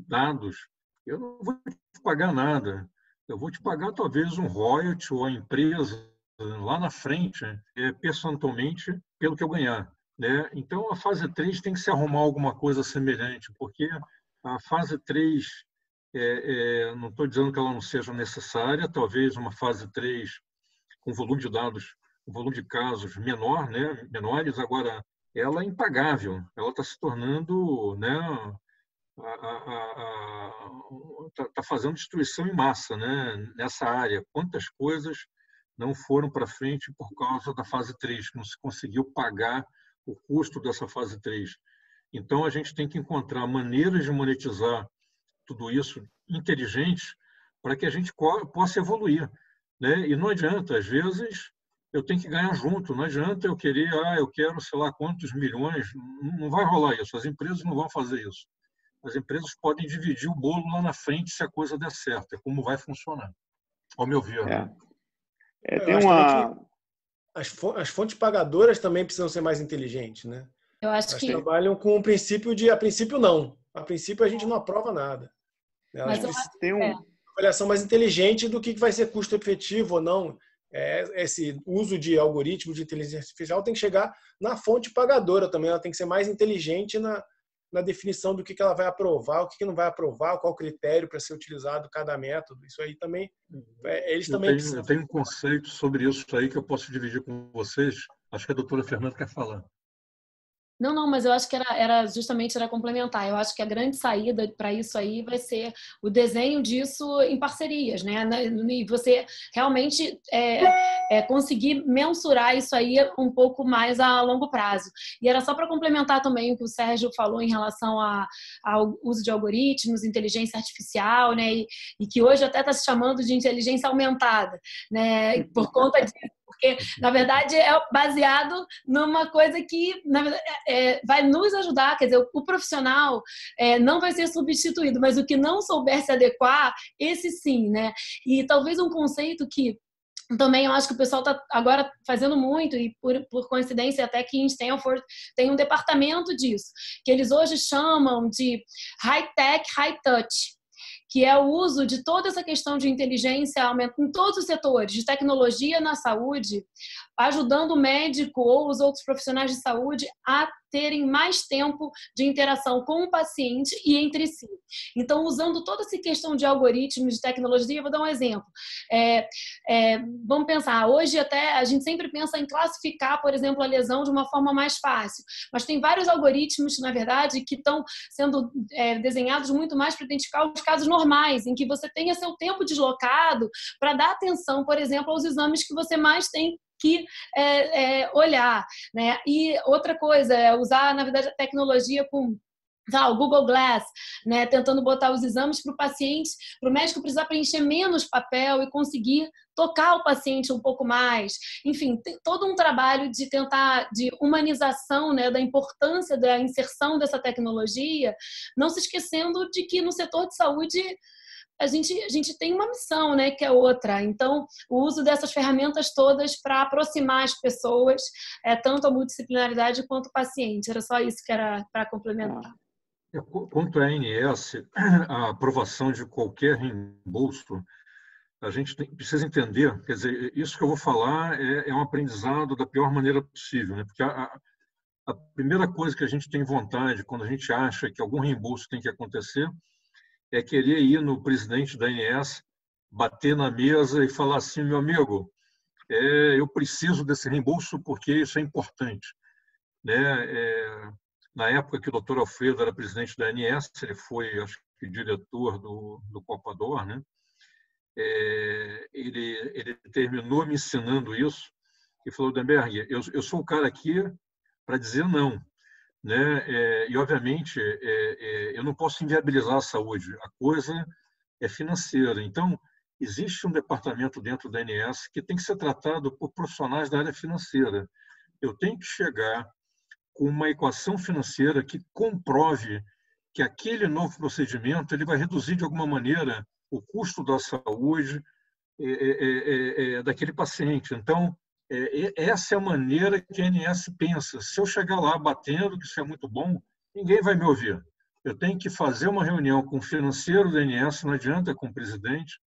dados, eu não vou te pagar nada, eu vou te pagar talvez um royalty ou a empresa lá na frente, percentualmente, pelo que eu ganhar. Né? Então, a fase 3 tem que se arrumar alguma coisa semelhante, porque a fase 3, não estou dizendo que ela não seja necessária, talvez uma fase 3 com volume de dados, um volume de casos menor, né? Menores, agora ela é impagável, ela está se tornando, né? Está fazendo destruição em massa, né? Nessa área. Quantas coisas não foram para frente por causa da fase 3, que não se conseguiu pagar o custo dessa fase 3. Então, a gente tem que encontrar maneiras de monetizar tudo isso inteligentes para que a gente possa evoluir. Né? E não adianta, às vezes, eu tenho que ganhar junto. Não adianta eu querer, eu quero sei lá quantos milhões. Não vai rolar isso. As empresas não vão fazer isso. As empresas podem dividir o bolo lá na frente se a coisa der certo. É como vai funcionar, ao meu ver. Tem uma... As fontes pagadoras também precisam ser mais inteligentes, né? Eu acho Elas que trabalham com o princípio de, a princípio não. A princípio a gente não aprova nada. Elas tem uma avaliação mais inteligente do que vai ser custo efetivo ou não. Esse uso de algoritmos de inteligência artificial tem que chegar na fonte pagadora também. Ela tem que ser mais inteligente na definição do que ela vai aprovar, o que não vai aprovar, qual o critério para ser utilizado cada método. Isso aí também, eles também precisam. Eu tenho um conceito sobre isso aí que eu posso dividir com vocês. Acho que a doutora Fernanda quer falar. Não, mas eu acho que era justamente complementar. Eu acho que a grande saída para isso aí vai ser o desenho disso em parcerias, né? E você realmente conseguir mensurar isso aí um pouco mais a longo prazo. E era só para complementar também o que o Sérgio falou em relação ao uso de algoritmos, inteligência artificial, né? E que hoje até está se chamando de inteligência aumentada, né? Por conta disso. Porque, na verdade, é baseado numa coisa que vai nos ajudar. Quer dizer, o profissional não vai ser substituído, mas o que não souber se adequar, esse sim, né? E talvez um conceito que também eu acho que o pessoal está agora fazendo muito, e por coincidência até que em Stanford tem um departamento disso, que eles hoje chamam de high-tech, high-touch, que é o uso de toda essa questão de inteligência em todos os setores, de tecnologia na saúde, ajudando o médico ou os outros profissionais de saúde a terem mais tempo de interação com o paciente e entre si. Então, usando toda essa questão de algoritmos, de tecnologia, vou dar um exemplo. Vamos pensar, hoje até a gente sempre pensa em classificar, por exemplo, a lesão de uma forma mais fácil, mas tem vários algoritmos, na verdade, que estão sendo desenhados muito mais para identificar os casos normais, em que você tenha seu tempo deslocado para dar atenção, por exemplo, aos exames que você mais tem que olhar, né? E outra coisa é usar, na verdade, a tecnologia com o Google Glass, né? Tentando botar os exames para o paciente, para o médico precisar preencher menos papel e conseguir tocar o paciente um pouco mais. Enfim, tem todo um trabalho de tentar, de humanização, né? Da importância da inserção dessa tecnologia, não se esquecendo de que no setor de saúde a gente tem uma missão, né, que é outra. Então, o uso dessas ferramentas todas para aproximar as pessoas, tanto a multidisciplinaridade quanto o paciente. Era só isso que era para complementar. Quanto à ANS, a aprovação de qualquer reembolso, a gente precisa entender, quer dizer, isso que eu vou falar é um aprendizado da pior maneira possível, né? Porque a primeira coisa que a gente tem vontade, quando a gente acha que algum reembolso tem que acontecer, é querer ir no presidente da ANS, bater na mesa e falar assim, meu amigo, eu preciso desse reembolso porque isso é importante. Né? Na época que o Dr. Alfredo era presidente da ANS, ele foi, acho que, diretor do Copador, né? Ele terminou me ensinando isso e falou, Demberg, eu sou o cara aqui para dizer não. Né? E, obviamente, eu não posso inviabilizar a saúde. A coisa é financeira. Então, existe um departamento dentro da ANS que tem que ser tratado por profissionais da área financeira. Eu tenho que chegar com uma equação financeira que comprove que aquele novo procedimento ele vai reduzir, de alguma maneira, o custo da saúde daquele paciente. Então, essa é a maneira que a ANS pensa. Se eu chegar lá batendo, que isso é muito bom, ninguém vai me ouvir. Eu tenho que fazer uma reunião com o financeiro da ANS, não adianta com o presidente,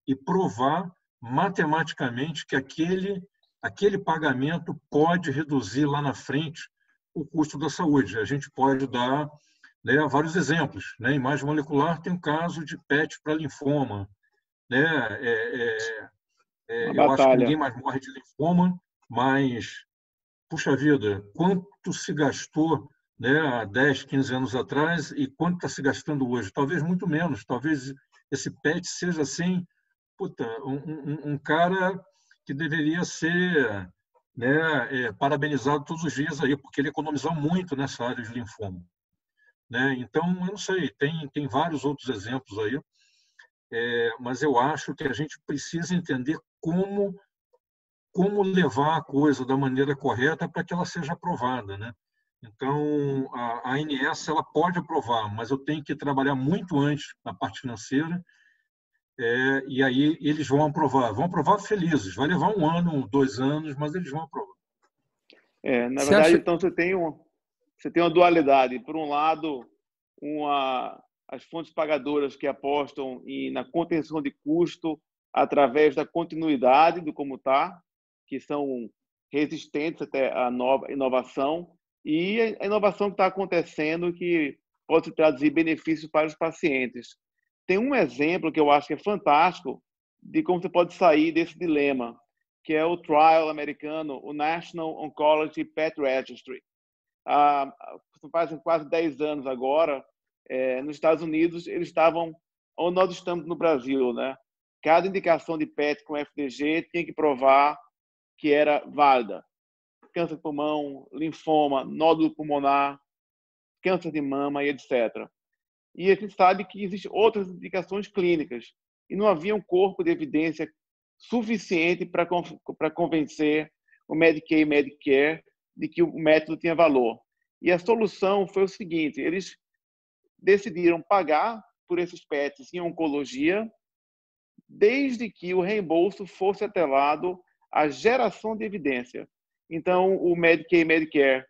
e provar matematicamente que aquele pagamento pode reduzir lá na frente o custo da saúde. A gente pode dar, né, vários exemplos. Né? Imagem molecular tem um caso de PET para linfoma. Né? Uma Eu acho que ninguém batalha. mais morre de linfoma, mas, puxa vida, quanto se gastou, né, há 10, 15 anos atrás e quanto está se gastando hoje? Talvez muito menos. Talvez esse PET seja assim, puta, um cara que deveria ser, né, parabenizado todos os dias aí, porque ele economizou muito nessa área de linfoma. Né? Então, eu não sei, tem vários outros exemplos aí, mas eu acho que a gente precisa entender como levar a coisa da maneira correta para que ela seja aprovada, né? Então, a ANS ela pode aprovar, mas eu tenho que trabalhar muito antes na parte financeira, e aí eles vão aprovar felizes. Vai levar 1 ano, 2 anos, mas eles vão aprovar. Na Você verdade, acha? então você tem uma dualidade. Por um lado, as fontes pagadoras que apostam na contenção de custo através da continuidade do como está, que são resistentes até à nova inovação, e a inovação que está acontecendo que pode traduzir benefícios para os pacientes. Tem um exemplo que eu acho que é fantástico de como você pode sair desse dilema, que é o trial americano, o National Oncology Pet Registry. Faz quase 10 anos agora, nos Estados Unidos, eles estavam, onde nós estamos no Brasil, né? Cada indicação de PET com FDG tinha que provar que era válida. Câncer de pulmão, linfoma, nódulo pulmonar, câncer de mama e etc. E a gente sabe que existem outras indicações clínicas e não havia um corpo de evidência suficiente para convencer o Medicaid e Medicare de que o método tinha valor. E a solução foi o seguinte: eles decidiram pagar por esses PETs em oncologia, desde que o reembolso fosse atrelado à geração de evidência. Então, o Medicaid e Medicare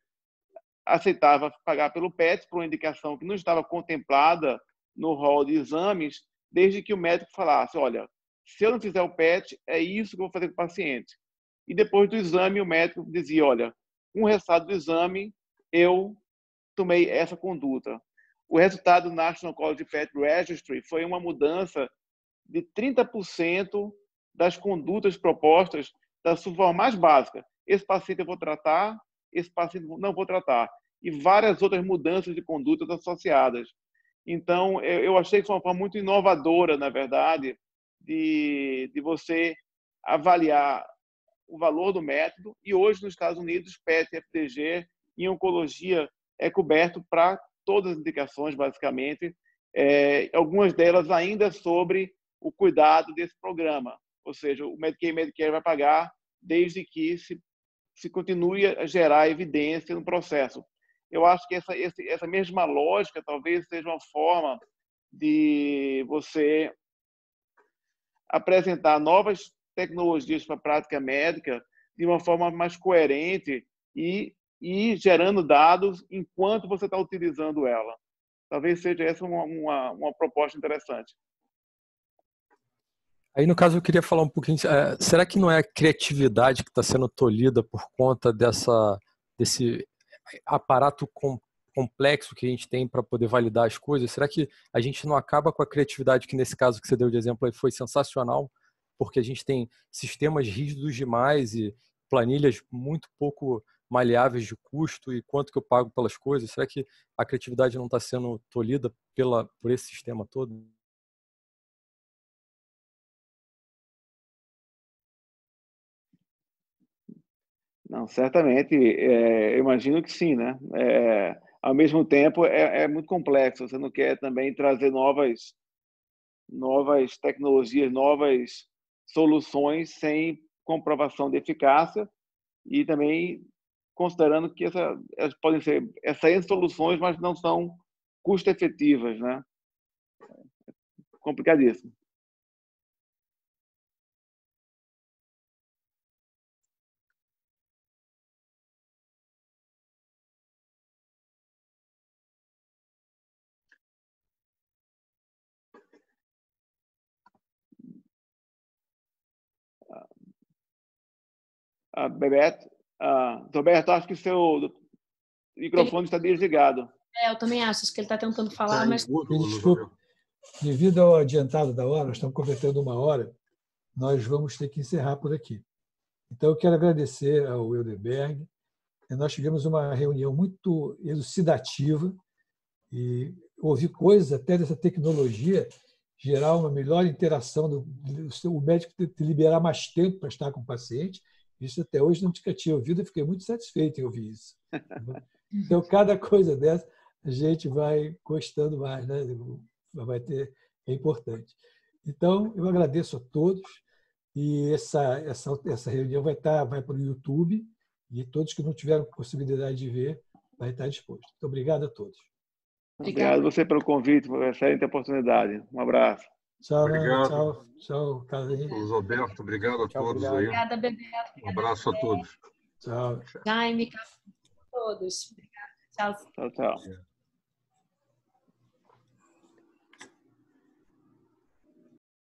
aceitava pagar pelo PET por uma indicação que não estava contemplada no rol de exames, desde que o médico falasse: olha, se eu não fizer o PET, é isso que eu vou fazer com o paciente. E depois do exame, o médico dizia: olha, com o resultado do exame, eu tomei essa conduta. O resultado do National College Pet Registry foi uma mudança de 30% das condutas propostas da sua forma mais básica. Esse paciente eu vou tratar, esse paciente não vou tratar. E várias outras mudanças de condutas associadas. Então, eu achei que foi uma forma muito inovadora, na verdade, de você avaliar o valor do método. E hoje, nos Estados Unidos, PET e FDG em oncologia é coberto para todas as indicações, basicamente, algumas delas ainda sobre o cuidado desse programa. Ou seja, o Medicaid e Medicare vai pagar desde que se continue a gerar evidência no processo. Eu acho que essa mesma lógica talvez seja uma forma de você apresentar novas tecnologias para a prática médica de uma forma mais coerente e gerando dados enquanto você está utilizando ela. Talvez seja essa uma proposta interessante. Aí, no caso, eu queria falar um pouquinho. Será que não é a criatividade que está sendo tolhida por conta desse aparato complexo que a gente tem para poder validar as coisas? Será que a gente não acaba com a criatividade, que nesse caso que você deu de exemplo aí foi sensacional, porque a gente tem sistemas rígidos demais e planilhas muito pouco maleáveis de custo e quanto que eu pago pelas coisas? Será que a criatividade não está sendo tolhida por esse sistema todo? Não, certamente, eu imagino que sim, né? Ao mesmo tempo, é muito complexo. Você não quer também trazer novas tecnologias, novas soluções sem comprovação de eficácia e também considerando que elas podem ser excelentes soluções, mas não são custo-efetivas, né? Complicadíssimo. Bebeto. Roberto, acho que seu microfone está desligado. Eu também acho que ele está tentando falar, mas... Desculpa, devido ao adiantado da hora, nós estamos completando 1 hora, nós vamos ter que encerrar por aqui. Então, eu quero agradecer ao Helderberg. Nós tivemos uma reunião muito elucidativa e ouvi coisas até dessa tecnologia gerar uma melhor interação, o médico te liberar mais tempo para estar com o paciente. Isso até hoje nunca tinha ouvido e fiquei muito satisfeito em ouvir isso. Então, cada coisa dessa a gente vai gostando mais, né? É importante. Então, eu agradeço a todos e essa reunião vai para o YouTube e todos que não tiveram possibilidade de ver vai estar disposto. Muito obrigado a todos. Obrigado a você pelo convite, por essa excelente oportunidade. Um abraço. Tchau, Obrigado. Tchau, Carlinhos. Luiz Alberto, obrigado a todos aí. Obrigada, Bebeto. Um abraço a todos. Tchau. Jaime, a todos. Obrigada. Tchau. Tchau.